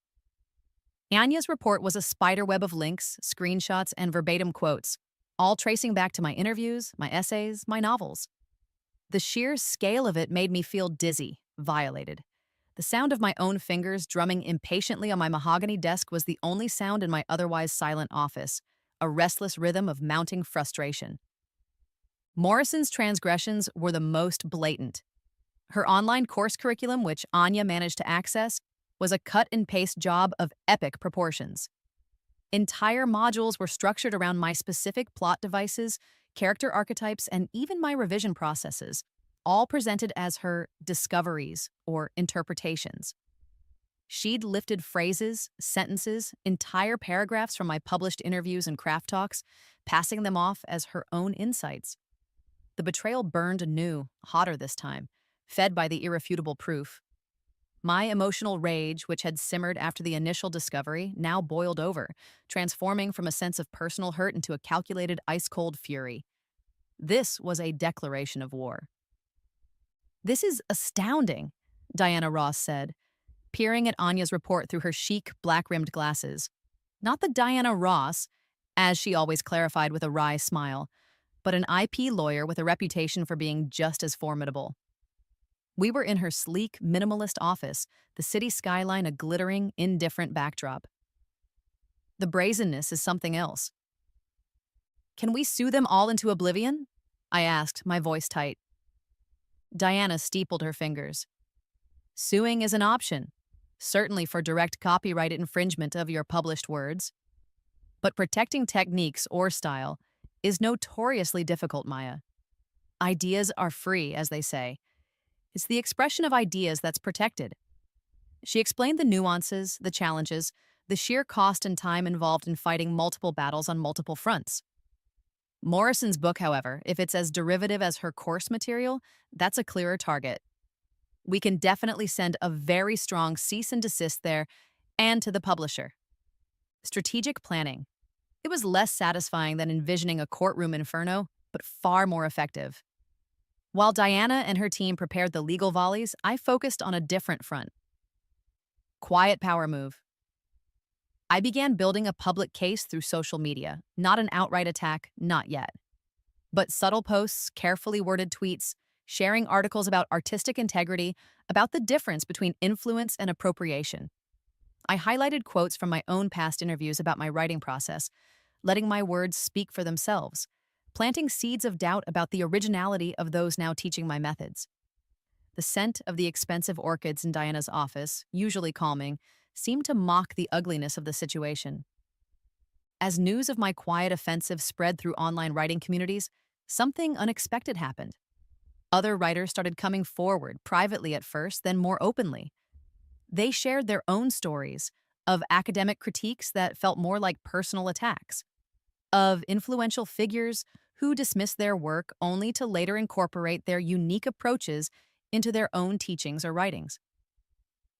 Anya's report was a spiderweb of links, screenshots, and verbatim quotes, all tracing back to my interviews, my essays, my novels. The sheer scale of it made me feel dizzy, violated. The sound of my own fingers drumming impatiently on my mahogany desk was the only sound in my otherwise silent office, a restless rhythm of mounting frustration. Morrison's transgressions were the most blatant. Her online course curriculum, which Anya managed to access, was a cut-and-paste job of epic proportions. Entire modules were structured around my specific plot devices, character archetypes, and even my revision processes, all presented as her discoveries or interpretations. She'd lifted phrases, sentences, entire paragraphs from my published interviews and craft talks, passing them off as her own insights. The betrayal burned anew, hotter this time, fed by the irrefutable proof. My emotional rage, which had simmered after the initial discovery, now boiled over, transforming from a sense of personal hurt into a calculated ice-cold fury. This was a declaration of war. "This is astounding," Diana Ross said, peering at Anya's report through her chic, black-rimmed glasses. Not the Diana Ross, as she always clarified with a wry smile, but an IP lawyer with a reputation for being just as formidable. We were in her sleek, minimalist office, the city skyline a glittering, indifferent backdrop. "The brazenness is something else." "Can we sue them all into oblivion?" I asked, my voice tight. Diana steepled her fingers. "Suing is an option, certainly for direct copyright infringement of your published words. But protecting techniques or style is notoriously difficult, Maya. Ideas are free, as they say. It's the expression of ideas that's protected." She explained the nuances, the challenges, the sheer cost and time involved in fighting multiple battles on multiple fronts. Morrison's book, however, if it's as derivative as her course material, that's a clearer target. We can definitely send a very strong cease and desist there, and to the publisher. Strategic planning. It was less satisfying than envisioning a courtroom inferno, but far more effective. While Diana and her team prepared the legal volleys, I focused on a different front. Quiet power move. I began building a public case through social media, not an outright attack, not yet. But subtle posts, carefully worded tweets, sharing articles about artistic integrity, about the difference between influence and appropriation. I highlighted quotes from my own past interviews about my writing process, letting my words speak for themselves, planting seeds of doubt about the originality of those now teaching my methods. The scent of the expensive orchids in Diana's office, usually calming, seemed to mock the ugliness of the situation. As news of my quiet offensive spread through online writing communities, something unexpected happened. Other writers started coming forward, privately at first, then more openly. They shared their own stories of academic critiques that felt more like personal attacks, of influential figures who dismissed their work only to later incorporate their unique approaches into their own teachings or writings.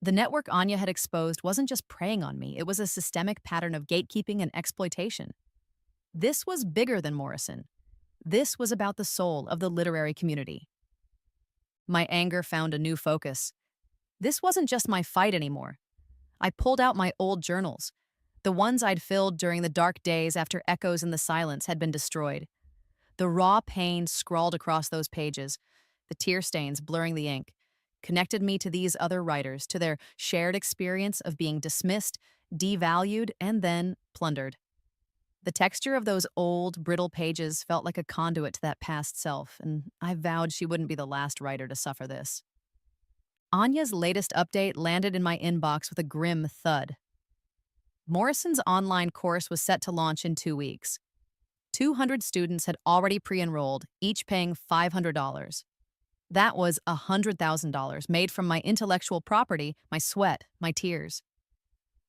The network Anya had exposed wasn't just preying on me, it was a systemic pattern of gatekeeping and exploitation. This was bigger than Morrison. This was about the soul of the literary community. My anger found a new focus. This wasn't just my fight anymore. I pulled out my old journals, the ones I'd filled during the dark days after echoes in the silence had been destroyed. The raw pain scrawled across those pages, the tear stains blurring the ink, connected me to these other writers, to their shared experience of being dismissed, devalued, and then plundered. The texture of those old, brittle pages felt like a conduit to that past self, and I vowed she wouldn't be the last writer to suffer this. Anya's latest update landed in my inbox with a grim thud. Morrison's online course was set to launch in 2 weeks. 200 students had already pre-enrolled, each paying $500. That was $100,000 made from my intellectual property, my sweat, my tears.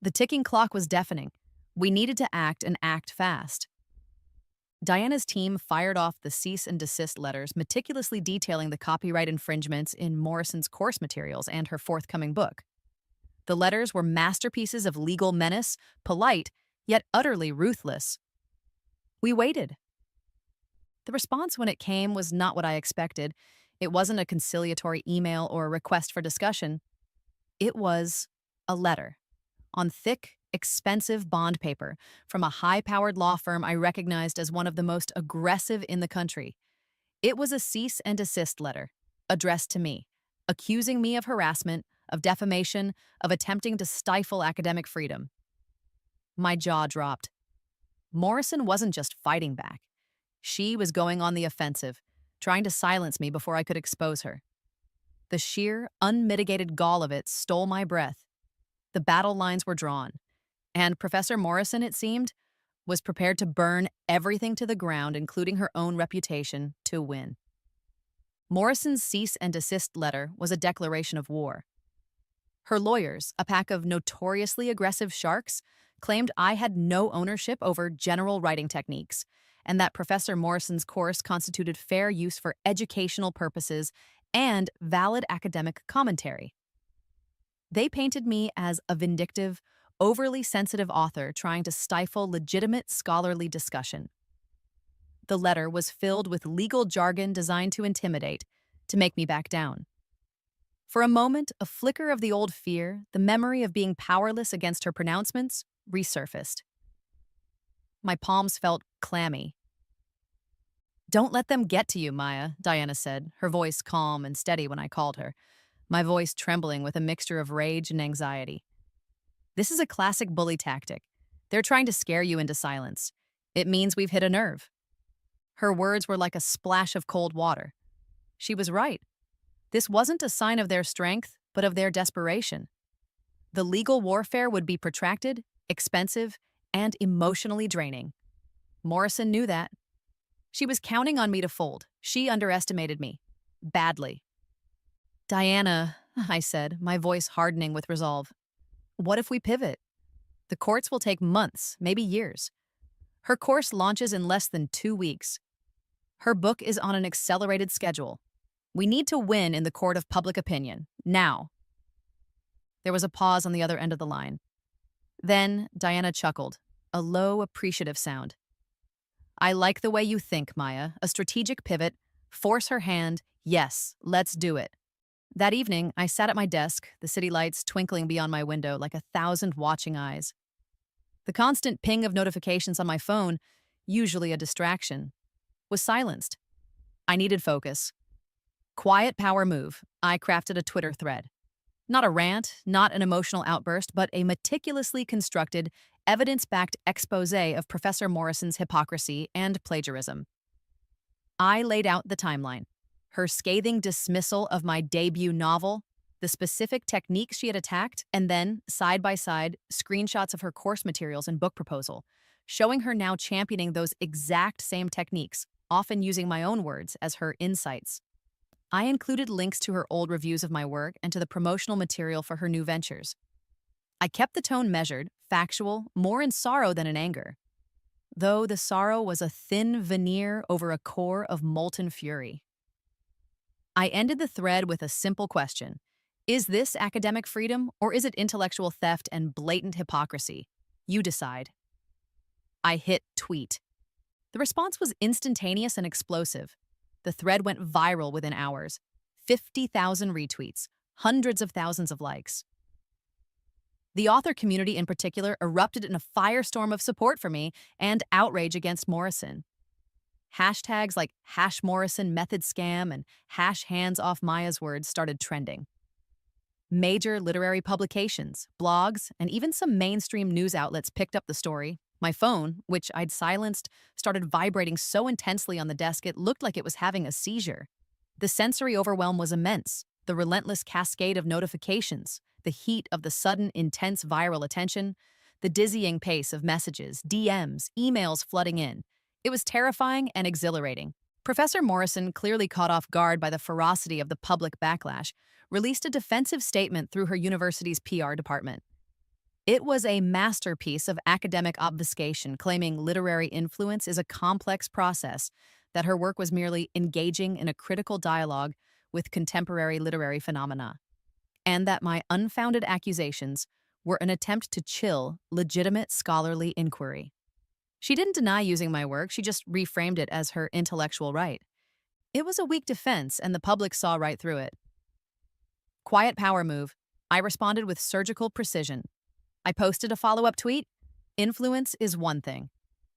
The ticking clock was deafening. We needed to act and act fast. Diana's team fired off the cease and desist letters, meticulously detailing the copyright infringements in Morrison's course materials and her forthcoming book. The letters were masterpieces of legal menace, polite, yet utterly ruthless. We waited. The response when it came was not what I expected. It wasn't a conciliatory email or a request for discussion. It was a letter on thick, expensive bond paper from a high-powered law firm I recognized as one of the most aggressive in the country. It was a cease and desist letter, addressed to me, accusing me of harassment, of defamation, of attempting to stifle academic freedom. My jaw dropped. Morrison wasn't just fighting back. She was going on the offensive, trying to silence me before I could expose her. The sheer, unmitigated gall of it stole my breath. The battle lines were drawn, and Professor Morrison, it seemed, was prepared to burn everything to the ground, including her own reputation, to win. Morrison's cease and desist letter was a declaration of war. Her lawyers, a pack of notoriously aggressive sharks, claimed I had no ownership over general writing techniques, and that Professor Morrison's course constituted fair use for educational purposes and valid academic commentary. They painted me as a vindictive, overly sensitive author trying to stifle legitimate scholarly discussion. The letter was filled with legal jargon designed to intimidate, to make me back down. For a moment, a flicker of the old fear, the memory of being powerless against her pronouncements, resurfaced. My palms felt clammy. "Don't let them get to you, Maya," Diana said, her voice calm and steady when I called her, my voice trembling with a mixture of rage and anxiety. "This is a classic bully tactic. They're trying to scare you into silence. It means we've hit a nerve." Her words were like a splash of cold water. She was right. This wasn't a sign of their strength, but of their desperation. The legal warfare would be protracted, expensive, and emotionally draining. Morrison knew that. She was counting on me to fold. She underestimated me. Badly. "Diana," I said, my voice hardening with resolve, "what if we pivot? The courts will take months, maybe years. Her course launches in less than 2 weeks. Her book is on an accelerated schedule. We need to win in the court of public opinion, now." There was a pause on the other end of the line. Then Diana chuckled, a low, appreciative sound. "I like the way you think, Maya. A strategic pivot, force her hand, yes, let's do it." That evening, I sat at my desk, the city lights twinkling beyond my window like 1,000 watching eyes. The constant ping of notifications on my phone, usually a distraction, was silenced. I needed focus. Quiet power move, I crafted a Twitter thread. Not a rant, not an emotional outburst, but a meticulously constructed, evidence-backed exposé of Professor Morrison's hypocrisy and plagiarism. I laid out the timeline. Her scathing dismissal of my debut novel, the specific techniques she had attacked, and then, side by side, screenshots of her course materials and book proposal, showing her now championing those exact same techniques, often using my own words as her insights. I included links to her old reviews of my work and to the promotional material for her new ventures. I kept the tone measured, factual, more in sorrow than in anger, though the sorrow was a thin veneer over a core of molten fury. I ended the thread with a simple question. Is this academic freedom, or is it intellectual theft and blatant hypocrisy? You decide. I hit tweet. The response was instantaneous and explosive. The thread went viral within hours. 50,000 retweets, hundreds of thousands of likes. The author community in particular erupted in a firestorm of support for me and outrage against Morrison. Hashtags like #MorrisonMethodScam and #HandsOffMaya's started trending. Major literary publications, blogs, and even some mainstream news outlets picked up the story. My phone, which I'd silenced, started vibrating so intensely on the desk it looked like it was having a seizure. The sensory overwhelm was immense. The relentless cascade of notifications, the heat of the sudden, intense viral attention, the dizzying pace of messages, DMs, emails flooding in. It was terrifying and exhilarating. Professor Morrison, clearly caught off guard by the ferocity of the public backlash, released a defensive statement through her university's PR department. It was a masterpiece of academic obfuscation, claiming literary influence is a complex process, that her work was merely engaging in a critical dialogue with contemporary literary phenomena, and that my unfounded accusations were an attempt to chill legitimate scholarly inquiry. She didn't deny using my work, she just reframed it as her intellectual right. It was a weak defense, and the public saw right through it. Quiet power move. I responded with surgical precision. I posted a follow up tweet. Influence is one thing.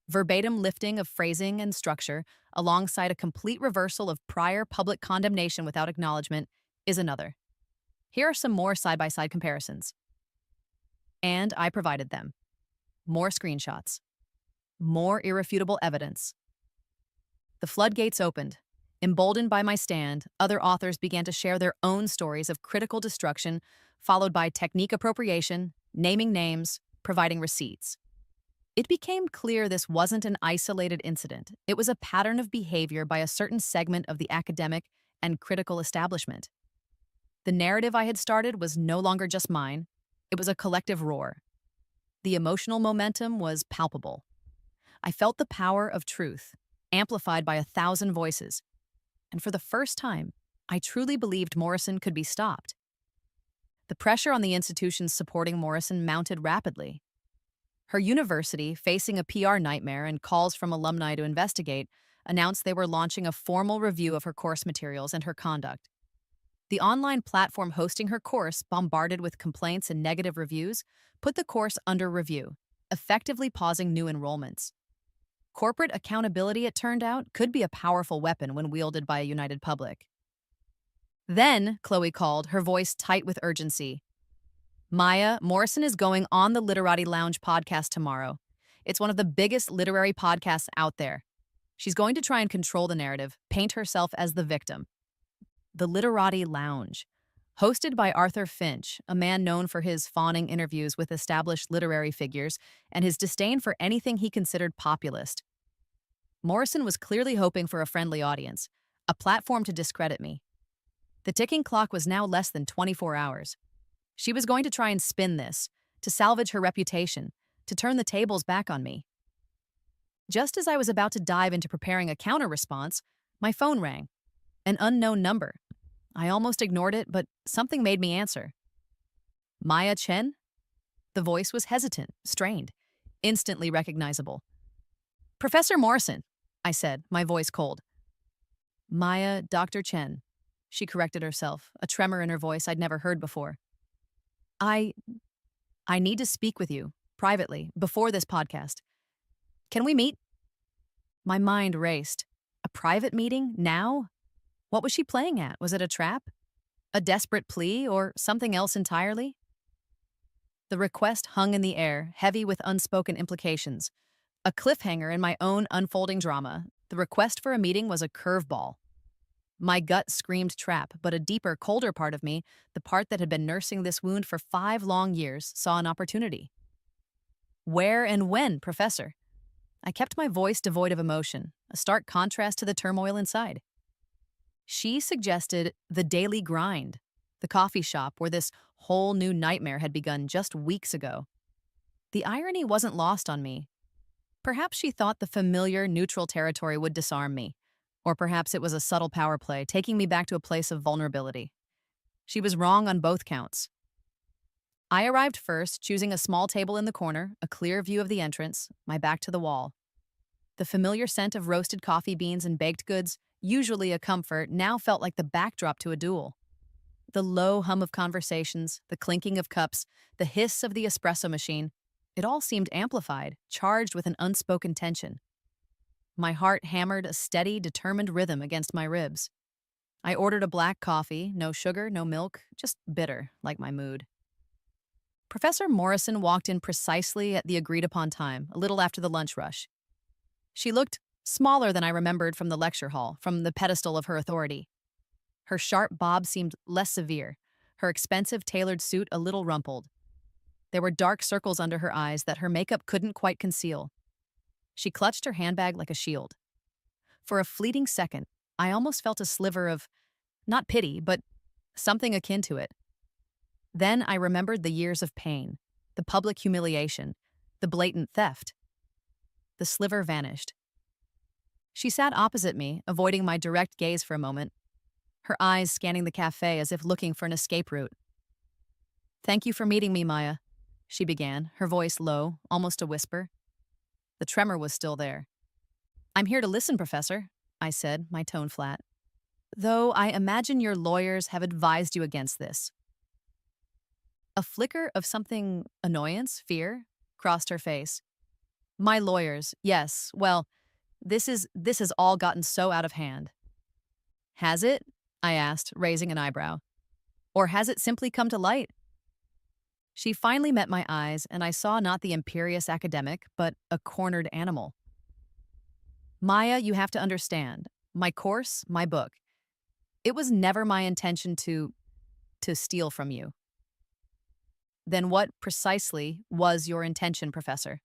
Verbatim lifting of phrasing and structure, alongside a complete reversal of prior public condemnation without acknowledgement, is another. Here are some more side by side comparisons. And I provided them. More screenshots. More irrefutable evidence. The floodgates opened. Emboldened by my stand, other authors began to share their own stories of critical destruction, followed by technique appropriation, naming names, providing receipts. It became clear this wasn't an isolated incident. It was a pattern of behavior by a certain segment of the academic and critical establishment. The narrative I had started was no longer just mine. It was a collective roar. The emotional momentum was palpable. I felt the power of truth, amplified by 1,000 voices. And for the first time, I truly believed Morrison could be stopped. The pressure on the institutions supporting Morrison mounted rapidly. Her university, facing a PR nightmare and calls from alumni to investigate, announced they were launching a formal review of her course materials and her conduct. The online platform hosting her course, bombarded with complaints and negative reviews, put the course under review, effectively pausing new enrollments. Corporate accountability, it turned out, could be a powerful weapon when wielded by a united public. Then, Chloe called, her voice tight with urgency. Maya, Morrison is going on the Literati Lounge podcast tomorrow. It's one of the biggest literary podcasts out there. She's going to try and control the narrative, paint herself as the victim. The Literati Lounge, hosted by Arthur Finch, a man known for his fawning interviews with established literary figures and his disdain for anything he considered populist. Morrison was clearly hoping for a friendly audience, a platform to discredit me. The ticking clock was now less than 24 hours. She was going to try and spin this, to salvage her reputation, to turn the tables back on me. Just as I was about to dive into preparing a counter-response, my phone rang. An unknown number. I almost ignored it, but something made me answer. Maya Chen? The voice was hesitant, strained, instantly recognizable. Professor Morrison, I said, my voice cold. Maya, Dr. Chen, she corrected herself, a tremor in her voice I'd never heard before. I need to speak with you, privately, before this podcast. Can we meet? My mind raced. A private meeting? Now? What was she playing at? Was it a trap? A desperate plea, or something else entirely? The request hung in the air, heavy with unspoken implications. A cliffhanger in my own unfolding drama. The request for a meeting was a curveball. My gut screamed trap, but a deeper, colder part of me, the part that had been nursing this wound for 5 long years, saw an opportunity. Where and when, Professor? I kept my voice devoid of emotion, a stark contrast to the turmoil inside. She suggested the Daily Grind, the coffee shop where this whole new nightmare had begun just weeks ago. The irony wasn't lost on me. Perhaps she thought the familiar, neutral territory would disarm me. Or perhaps it was a subtle power play, taking me back to a place of vulnerability. She was wrong on both counts. I arrived first, choosing a small table in the corner, a clear view of the entrance, my back to the wall. The familiar scent of roasted coffee beans and baked goods, usually a comfort, now felt like the backdrop to a duel. The low hum of conversations, the clinking of cups, the hiss of the espresso machine, it all seemed amplified, charged with an unspoken tension. My heart hammered a steady, determined rhythm against my ribs. I ordered a black coffee, no sugar, no milk, just bitter, like my mood. Professor Morrison walked in precisely at the agreed-upon time, a little after the lunch rush. She looked smaller than I remembered from the lecture hall, from the pedestal of her authority. Her sharp bob seemed less severe, her expensive tailored suit a little rumpled. There were dark circles under her eyes that her makeup couldn't quite conceal. She clutched her handbag like a shield. For a fleeting second, I almost felt a sliver of, not pity, but something akin to it. Then I remembered the years of pain, the public humiliation, the blatant theft. The sliver vanished. She sat opposite me, avoiding my direct gaze for a moment, her eyes scanning the cafe as if looking for an escape route. "Thank you for meeting me, Maya," she began, her voice low, almost a whisper. The tremor was still there. "I'm here to listen, Professor," I said, my tone flat. "Though I imagine your lawyers have advised you against this." A flicker of something fear, crossed her face. "My lawyers, yes. Well, this has all gotten so out of hand." "Has it?" I asked, raising an eyebrow. "Or has it simply come to light?" She finally met my eyes, and I saw not the imperious academic, but a cornered animal. "Maya, you have to understand. My course, my book. It was never my intention to steal from you." "Then what precisely was your intention, Professor?"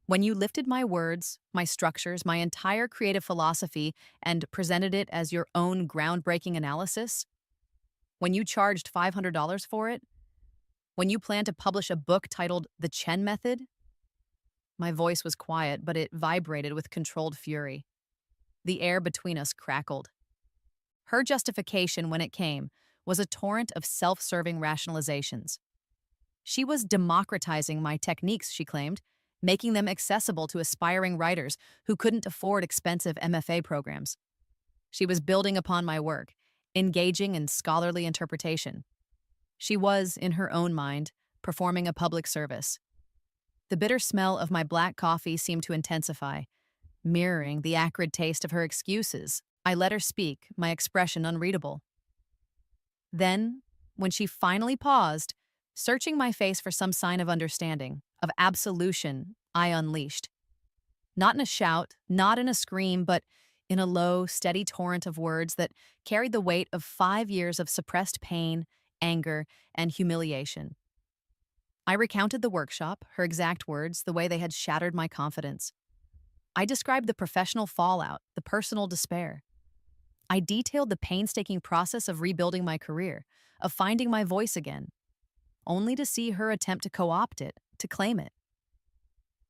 "When you lifted my words, my structures, my entire creative philosophy, and presented it as your own groundbreaking analysis? When you charged $500 for it? When you planned to publish a book titled The Chen Method?" My voice was quiet, but it vibrated with controlled fury. The air between us crackled. Her justification, when it came, was a torrent of self-serving rationalizations. She was democratizing my techniques, she claimed, making them accessible to aspiring writers who couldn't afford expensive MFA programs. She was building upon my work, engaging in scholarly interpretation. She was, in her own mind, performing a public service. The bitter smell of my black coffee seemed to intensify, mirroring the acrid taste of her excuses. I let her speak, my expression unreadable. Then, when she finally paused, searching my face for some sign of understanding, of absolution, I unleashed. Not in a shout, not in a scream, but in a low, steady torrent of words that carried the weight of 5 years of suppressed pain, anger, and humiliation. I recounted the workshop, her exact words, the way they had shattered my confidence. I described the professional fallout, the personal despair. I detailed the painstaking process of rebuilding my career, of finding my voice again, only to see her attempt to co-opt it, to claim it.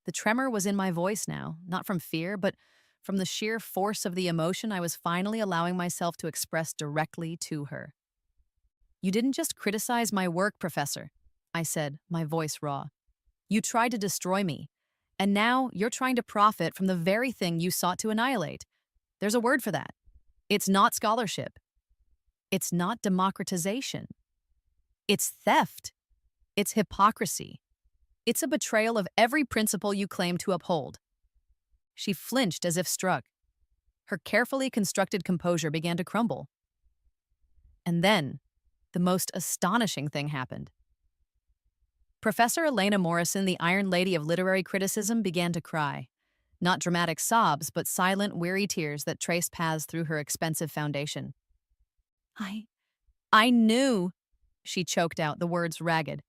The tremor was in my voice now, not from fear, but from the sheer force of the emotion I was finally allowing myself to express directly to her. "You didn't just criticize my work, Professor," I said, my voice raw. "You tried to destroy me, and now you're trying to profit from the very thing you sought to annihilate. There's a word for that. It's not scholarship. It's not democratization. It's theft. It's hypocrisy. It's a betrayal of every principle you claim to uphold." She flinched as if struck. Her carefully constructed composure began to crumble. And then, the most astonishing thing happened. Professor Elena Morrison, the Iron Lady of literary criticism, began to cry. Not dramatic sobs, but silent, weary tears that traced paths through her expensive foundation. I I knew," she choked out, the words ragged.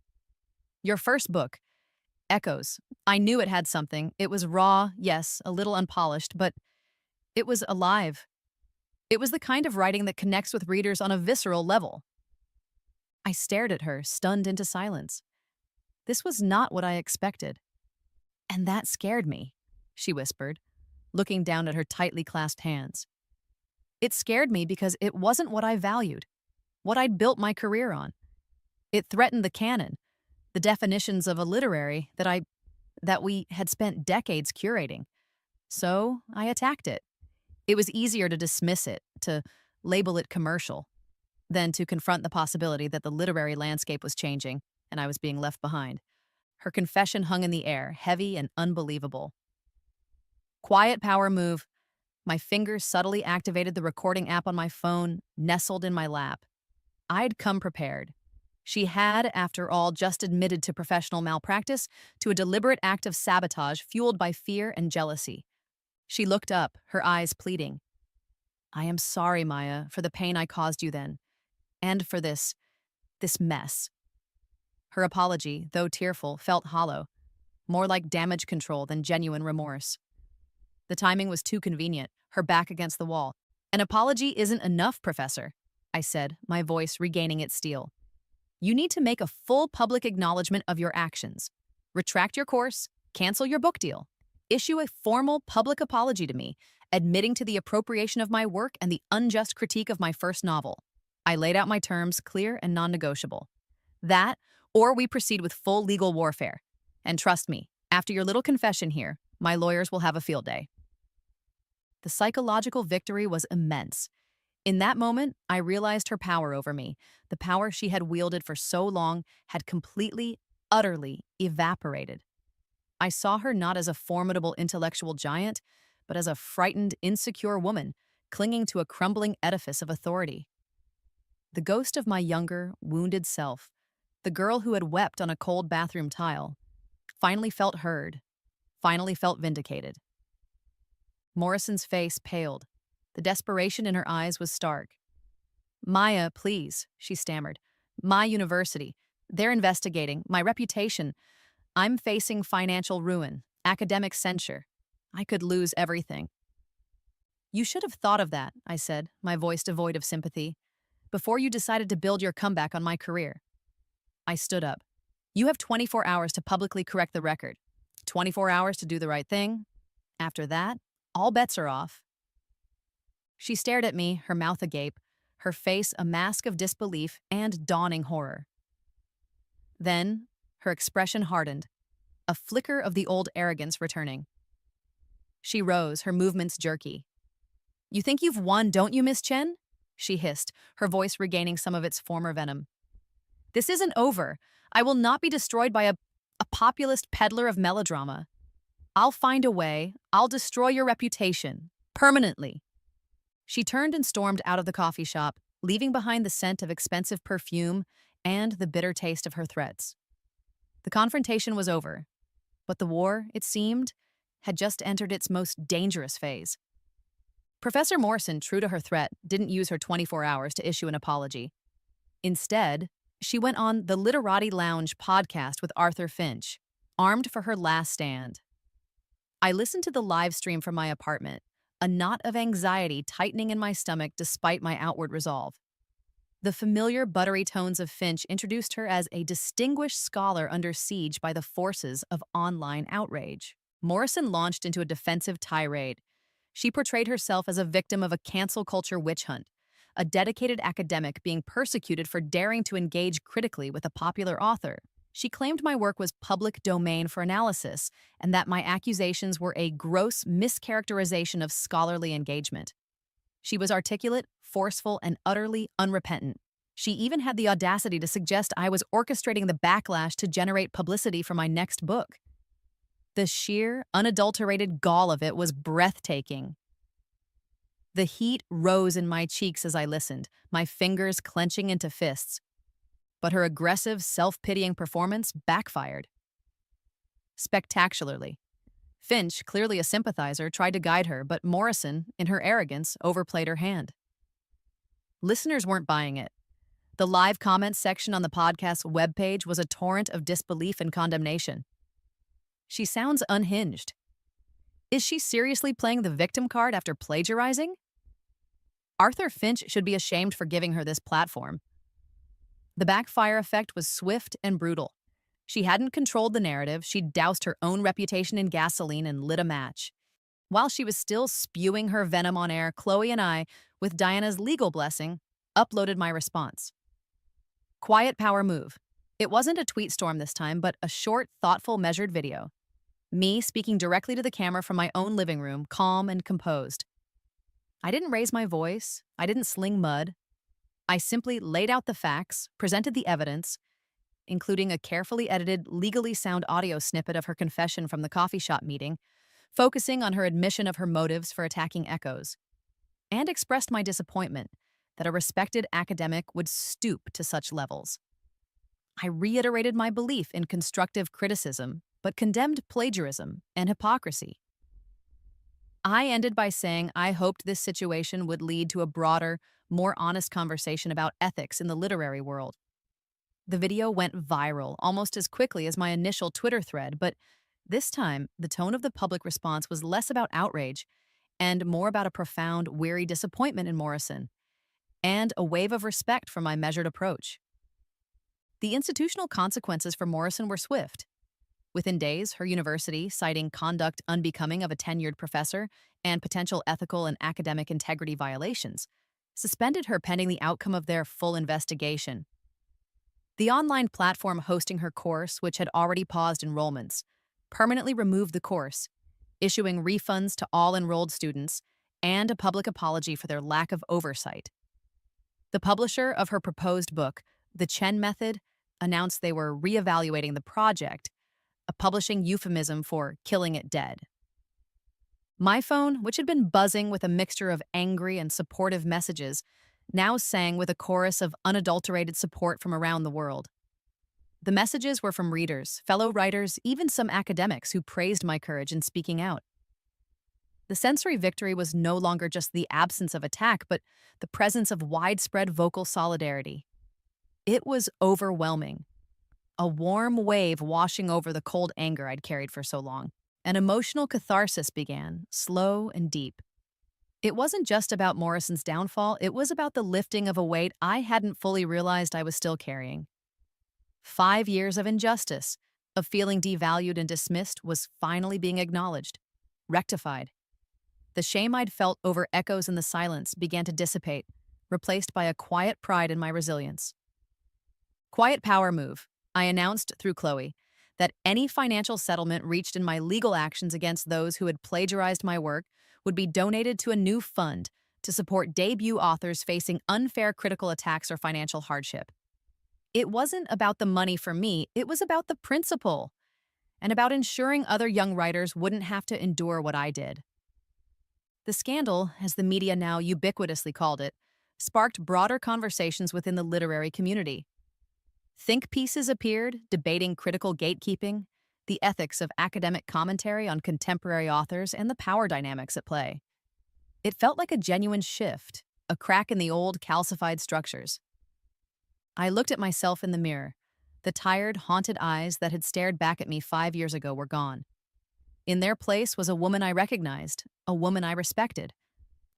"Your first book, Echoes. I knew it had something. It was raw, yes, a little unpolished, but it was alive. It was the kind of writing that connects with readers on a visceral level." I stared at her, stunned into silence. This was not what I expected. "And that scared me," she whispered, looking down at her tightly clasped hands. "It scared me because it wasn't what I valued, what I'd built my career on. It threatened the canon, the definitions of a literary that we had spent decades curating. So I attacked it. It was easier to dismiss it, to label it commercial, than to confront the possibility that the literary landscape was changing and I was being left behind." Her confession hung in the air, heavy and unbelievable. Quiet power move. My fingers subtly activated the recording app on my phone, nestled in my lap. I'd come prepared. She had, after all, just admitted to professional malpractice, to a deliberate act of sabotage fueled by fear and jealousy. She looked up, her eyes pleading. "I am sorry, Maya, for the pain I caused you then, and for this mess." Her apology, though tearful, felt hollow, more like damage control than genuine remorse. The timing was too convenient, her back against the wall. "An apology isn't enough, Professor," I said, my voice regaining its steel. You need to make a full public acknowledgement of your actions. Retract your course, cancel your book deal, issue a formal public apology to me, admitting to the appropriation of my work and the unjust critique of my first novel. I laid out my terms, clear and non-negotiable. That, or we proceed with full legal warfare. And trust me, after your little confession here, my lawyers will have a field day. The psychological victory was immense. In that moment, I realized her power over me. The power she had wielded for so long had completely, utterly evaporated. I saw her not as a formidable intellectual giant, but as a frightened, insecure woman clinging to a crumbling edifice of authority. The ghost of my younger, wounded self, the girl who had wept on a cold bathroom tile, finally felt heard, finally felt vindicated. Morrison's face paled. The desperation in her eyes was stark. "Maya, please," she stammered. "My university. They're investigating. My reputation. I'm facing financial ruin, academic censure. I could lose everything." "You should have thought of that," I said, my voice devoid of sympathy, "before you decided to build your comeback on my career." I stood up. "You have 24 hours to publicly correct the record. 24 hours to do the right thing. After that, all bets are off." She stared at me, her mouth agape, her face a mask of disbelief and dawning horror. Then, her expression hardened, a flicker of the old arrogance returning. She rose, her movements jerky. "You think you've won, don't you, Miss Chen?" she hissed, her voice regaining some of its former venom. "This isn't over. I will not be destroyed by a populist peddler of melodrama. I'll find a way. I'll destroy your reputation. Permanently." She turned and stormed out of the coffee shop, leaving behind the scent of expensive perfume and the bitter taste of her threats. The confrontation was over, but the war, it seemed, had just entered its most dangerous phase. Professor Morrison, true to her threat, didn't use her 24 hours to issue an apology. Instead, she went on the Literati Lounge podcast with Arthur Finch, armed for her last stand. I listened to the live stream from my apartment, a knot of anxiety tightening in my stomach despite my outward resolve. The familiar buttery tones of Finch introduced her as a distinguished scholar under siege by the forces of online outrage. Morrison launched into a defensive tirade. She portrayed herself as a victim of a cancel culture witch hunt, a dedicated academic being persecuted for daring to engage critically with a popular author. She claimed my work was public domain for analysis, and that my accusations were a gross mischaracterization of scholarly engagement. She was articulate, forceful, and utterly unrepentant. She even had the audacity to suggest I was orchestrating the backlash to generate publicity for my next book. The sheer, unadulterated gall of it was breathtaking. The heat rose in my cheeks as I listened, my fingers clenching into fists. But her aggressive, self-pitying performance backfired. Spectacularly. Finch, clearly a sympathizer, tried to guide her, but Morrison, in her arrogance, overplayed her hand. Listeners weren't buying it. The live comments section on the podcast's webpage was a torrent of disbelief and condemnation. "She sounds unhinged. Is she seriously playing the victim card after plagiarizing? Arthur Finch should be ashamed for giving her this platform." The backfire effect was swift and brutal. She hadn't controlled the narrative, she'd doused her own reputation in gasoline and lit a match. While she was still spewing her venom on air, Chloe and I, with Diana's legal blessing, uploaded my response. Quiet power move. It wasn't a tweet storm this time, but a short, thoughtful, measured video. Me speaking directly to the camera from my own living room, calm and composed. I didn't raise my voice. I didn't sling mud. I simply laid out the facts, presented the evidence, including a carefully edited, legally sound audio snippet of her confession from the coffee shop meeting, focusing on her admission of her motives for attacking Echoes, and expressed my disappointment that a respected academic would stoop to such levels. I reiterated my belief in constructive criticism, but condemned plagiarism and hypocrisy. I ended by saying I hoped this situation would lead to a broader, more honest conversation about ethics in the literary world. The video went viral almost as quickly as my initial Twitter thread, but this time, the tone of the public response was less about outrage and more about a profound, weary disappointment in Morrison and a wave of respect for my measured approach. The institutional consequences for Morrison were swift. Within days, her university, citing conduct unbecoming of a tenured professor and potential ethical and academic integrity violations, suspended her pending the outcome of their full investigation. The online platform hosting her course, which had already paused enrollments, permanently removed the course, issuing refunds to all enrolled students and a public apology for their lack of oversight. The publisher of her proposed book, The Chen Method, announced they were reevaluating the project, a publishing euphemism for killing it dead. My phone, which had been buzzing with a mixture of angry and supportive messages, now sang with a chorus of unadulterated support from around the world. The messages were from readers, fellow writers, even some academics who praised my courage in speaking out. The sensory victory was no longer just the absence of attack, but the presence of widespread vocal solidarity. It was overwhelming, a warm wave washing over the cold anger I'd carried for so long. An emotional catharsis began, slow and deep. It wasn't just about Morrison's downfall, it was about the lifting of a weight I hadn't fully realized I was still carrying. 5 years of injustice, of feeling devalued and dismissed, was finally being acknowledged, rectified. The shame I'd felt over echoes in the silence began to dissipate, replaced by a quiet pride in my resilience. Quiet power move, I announced through Chloe, that any financial settlement reached in my legal actions against those who had plagiarized my work would be donated to a new fund to support debut authors facing unfair critical attacks or financial hardship. It wasn't about the money for me, it was about the principle, and about ensuring other young writers wouldn't have to endure what I did. The scandal, as the media now ubiquitously called it, sparked broader conversations within the literary community. Think pieces appeared, debating critical gatekeeping, the ethics of academic commentary on contemporary authors, and the power dynamics at play. It felt like a genuine shift, a crack in the old, calcified structures. I looked at myself in the mirror. The tired, haunted eyes that had stared back at me 5 years ago were gone. In their place was a woman I recognized, a woman I respected.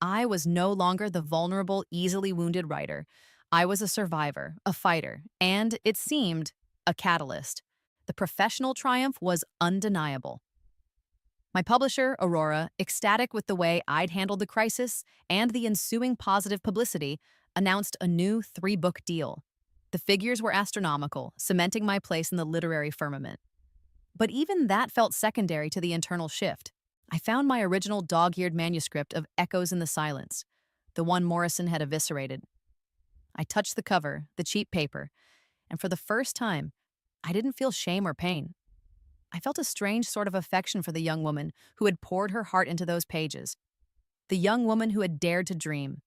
I was no longer the vulnerable, easily wounded writer. I was a survivor, a fighter, and, it seemed, a catalyst. The professional triumph was undeniable. My publisher, Aurora, ecstatic with the way I'd handled the crisis and the ensuing positive publicity, announced a new 3-book deal. The figures were astronomical, cementing my place in the literary firmament. But even that felt secondary to the internal shift. I found my original dog-eared manuscript of Echoes in the Silence, the one Morrison had eviscerated. I touched the cover, the cheap paper, and for the first time, I didn't feel shame or pain. I felt a strange sort of affection for the young woman who had poured her heart into those pages, the young woman who had dared to dream.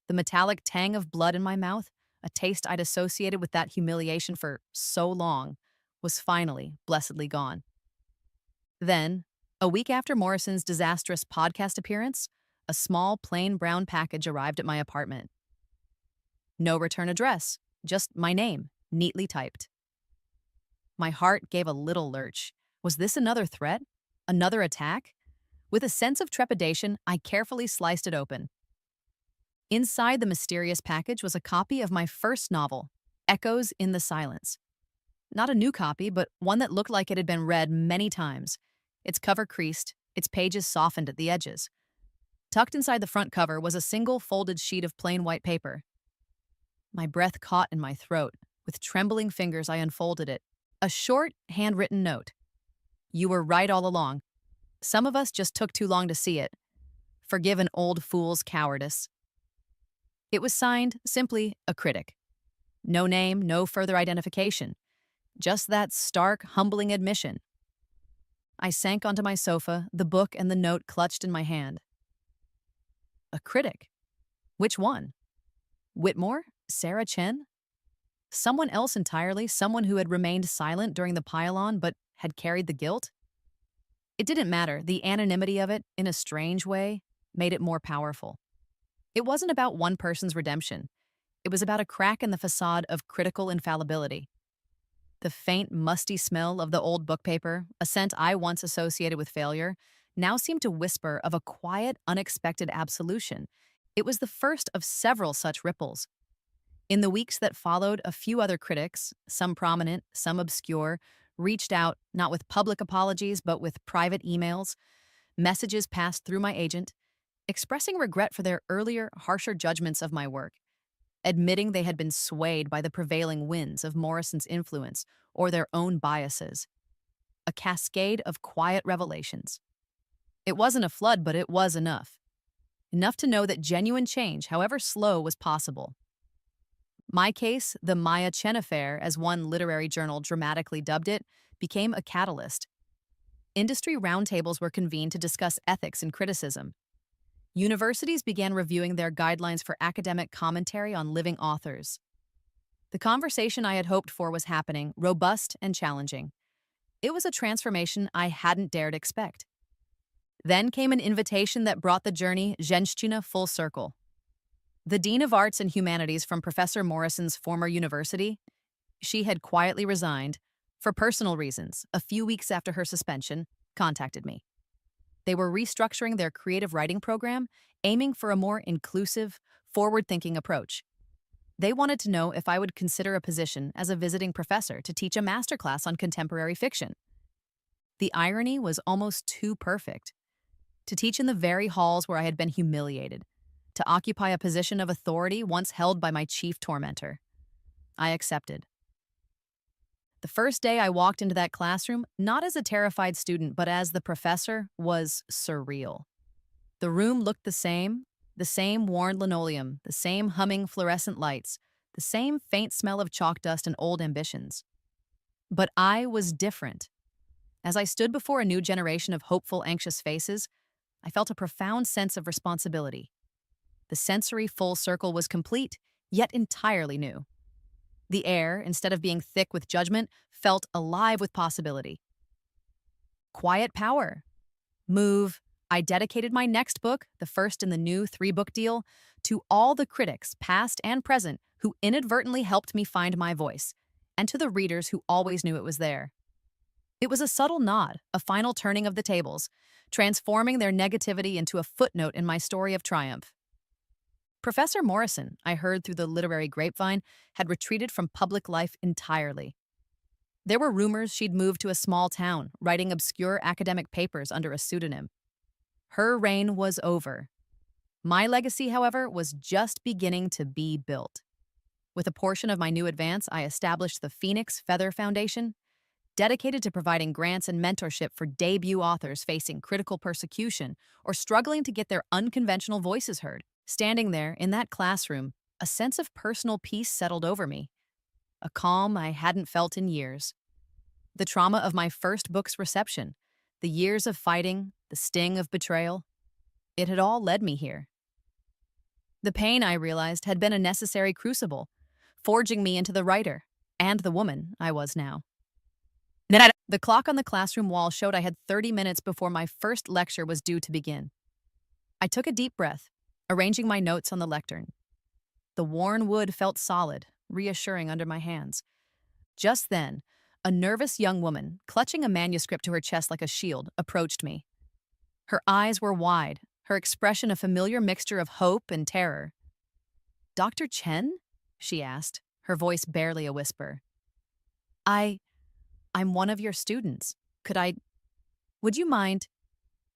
The metallic tang of blood in my mouth, a taste I'd associated with that humiliation for so long, was finally blessedly gone. Then, a week after Morrison's disastrous podcast appearance, a small, plain brown package arrived at my apartment. No return address, just my name, neatly typed. My heart gave a little lurch. Was this another threat? Another attack? With a sense of trepidation, I carefully sliced it open. Inside the mysterious package was a copy of my first novel, Echoes in the Silence. Not a new copy, but one that looked like it had been read many times. Its cover creased, its pages softened at the edges. Tucked inside the front cover was a single folded sheet of plain white paper. My breath caught in my throat. With trembling fingers, I unfolded it. A short, handwritten note. You were right all along. Some of us just took too long to see it. Forgive an old fool's cowardice. It was signed simply a critic. No name, no further identification. Just that stark, humbling admission. I sank onto my sofa, the book and the note clutched in my hand. A critic? Which one? Whitmore? Sarah Chen? Someone else entirely, someone who had remained silent during the pile-on but had carried the guilt? It didn't matter. The anonymity of it, in a strange way, made it more powerful. It wasn't about one person's redemption. It was about a crack in the facade of critical infallibility. The faint, musty smell of the old book paper, a scent I once associated with failure, now seemed to whisper of a quiet, unexpected absolution. It was the first of several such ripples. In the weeks that followed, a few other critics, some prominent, some obscure, reached out not with public apologies but with private emails. Messages passed through my agent, expressing regret for their earlier, harsher judgments of my work, admitting they had been swayed by the prevailing winds of Morrison's influence or their own biases. A cascade of quiet revelations. It wasn't a flood, but it was enough. Enough to know that genuine change, however slow, was possible. My case, the Maya Chen affair, as one literary journal dramatically dubbed it, became a catalyst. Industry roundtables were convened to discuss ethics and criticism. Universities began reviewing their guidelines for academic commentary on living authors. The conversation I had hoped for was happening, robust and challenging. It was a transformation I hadn't dared expect. Then came an invitation that brought the journey Zhenshchina full circle. The Dean of Arts and Humanities from Professor Morrison's former university, she had quietly resigned, for personal reasons, a few weeks after her suspension, contacted me. They were restructuring their creative writing program, aiming for a more inclusive, forward-thinking approach. They wanted to know if I would consider a position as a visiting professor to teach a masterclass on contemporary fiction. The irony was almost too perfect. To teach in the very halls where I had been humiliated, to occupy a position of authority once held by my chief tormentor. I accepted. The first day I walked into that classroom, not as a terrified student, but as the professor, was surreal. The room looked the same worn linoleum, the same humming fluorescent lights, the same faint smell of chalk dust and old ambitions. But I was different. As I stood before a new generation of hopeful, anxious faces, I felt a profound sense of responsibility. The sensory full circle was complete, yet entirely new. The air, instead of being thick with judgment, felt alive with possibility. Quiet power. Move. I dedicated my next book, the first in the new 3-book deal, to all the critics, past and present, who inadvertently helped me find my voice, and to the readers who always knew it was there. It was a subtle nod, a final turning of the tables, transforming their negativity into a footnote in my story of triumph. Professor Morrison, I heard through the literary grapevine, had retreated from public life entirely. There were rumors she'd moved to a small town, writing obscure academic papers under a pseudonym. Her reign was over. My legacy, however, was just beginning to be built. With a portion of my new advance, I established the Phoenix Feather Foundation, dedicated to providing grants and mentorship for debut authors facing critical persecution or struggling to get their unconventional voices heard. Standing there, in that classroom, a sense of personal peace settled over me, a calm I hadn't felt in years. The trauma of my first book's reception, the years of fighting, the sting of betrayal, it had all led me here. The pain, I realized, had been a necessary crucible, forging me into the writer and the woman I was now. The clock on the classroom wall showed I had 30 minutes before my first lecture was due to begin. I took a deep breath, arranging my notes on the lectern. The worn wood felt solid, reassuring under my hands. Just then, a nervous young woman, clutching a manuscript to her chest like a shield, approached me. Her eyes were wide, her expression a familiar mixture of hope and terror. "Dr. Chen?" she asked, her voice barely a whisper. I'm one of your students. Would you mind?"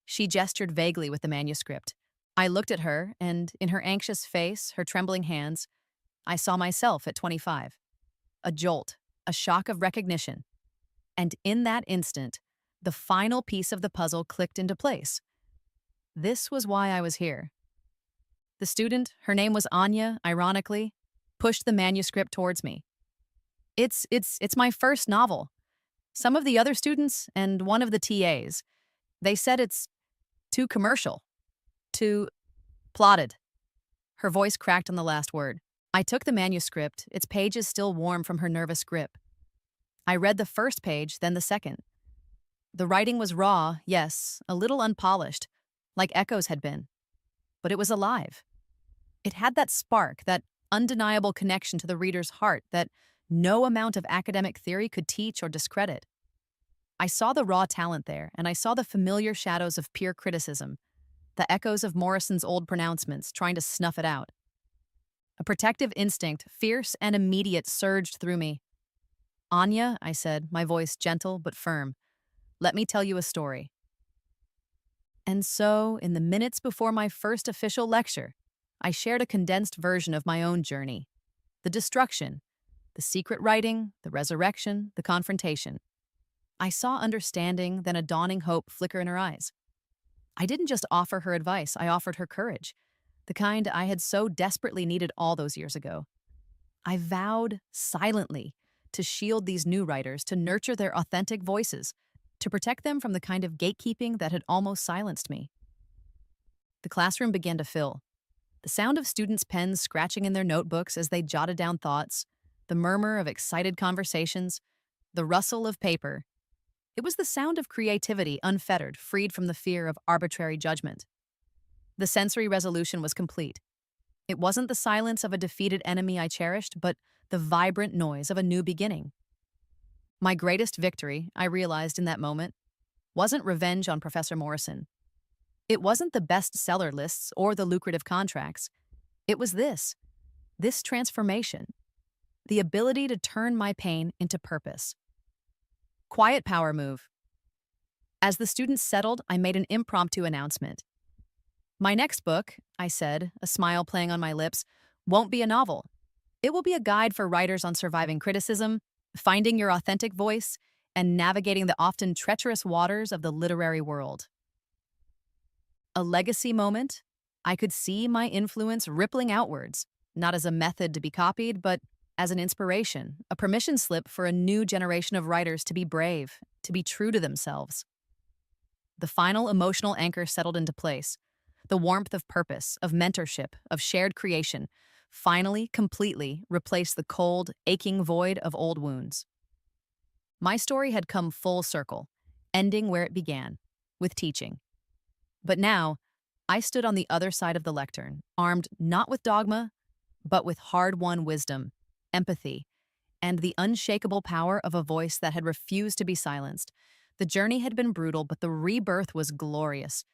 She gestured vaguely with the manuscript. I looked at her, and in her anxious face, her trembling hands, I saw myself at 25. A jolt, a shock of recognition. And in that instant, the final piece of the puzzle clicked into place. This was why I was here. The student, her name was Anya, ironically, pushed the manuscript towards me. It's my first novel. Some of the other students and one of the TAs, they said it's too commercial, too plotted. Her voice cracked on the last word. I took the manuscript, its pages still warm from her nervous grip. I read the first page, then the second. The writing was raw, yes, a little unpolished, like Echo's had been. But it was alive. It had that spark, that undeniable connection to the reader's heart that no amount of academic theory could teach or discredit. I saw the raw talent there, and I saw the familiar shadows of peer criticism, the echoes of Morrison's old pronouncements trying to snuff it out. A protective instinct, fierce and immediate, surged through me. Anya, I said, my voice gentle but firm, let me tell you a story. And so, in the minutes before my first official lecture, I shared a condensed version of my own journey: the destruction, the secret writing, the resurrection, the confrontation. I saw understanding, then a dawning hope flicker in her eyes. I didn't just offer her advice, I offered her courage, the kind I had so desperately needed all those years ago. I vowed silently to shield these new writers, to nurture their authentic voices, to protect them from the kind of gatekeeping that had almost silenced me. The classroom began to fill. The sound of students' pens scratching in their notebooks as they jotted down thoughts, the murmur of excited conversations, the rustle of paper. It was the sound of creativity, unfettered, freed from the fear of arbitrary judgment. The sensory resolution was complete. It wasn't the silence of a defeated enemy I cherished, but the vibrant noise of a new beginning. My greatest victory, I realized in that moment, wasn't revenge on Professor Morrison. It wasn't the bestseller lists or the lucrative contracts. It was this transformation, the ability to turn my pain into purpose. Quiet power move. As the students settled, I made an impromptu announcement. My next book, I said, a smile playing on my lips, won't be a novel. It will be a guide for writers on surviving criticism, finding your authentic voice, and navigating the often treacherous waters of the literary world. A legacy moment? I could see my influence rippling outwards, not as a method to be copied, but as an inspiration, a permission slip for a new generation of writers to be brave, to be true to themselves. The final emotional anchor settled into place. The warmth of purpose, of mentorship, of shared creation, finally, completely replaced the cold, aching void of old wounds. My story had come full circle, ending where it began, with teaching. But now, I stood on the other side of the lectern, armed not with dogma, but with hard-won wisdom, empathy, and the unshakable power of a voice that had refused to be silenced. The journey had been brutal, but the rebirth was glorious.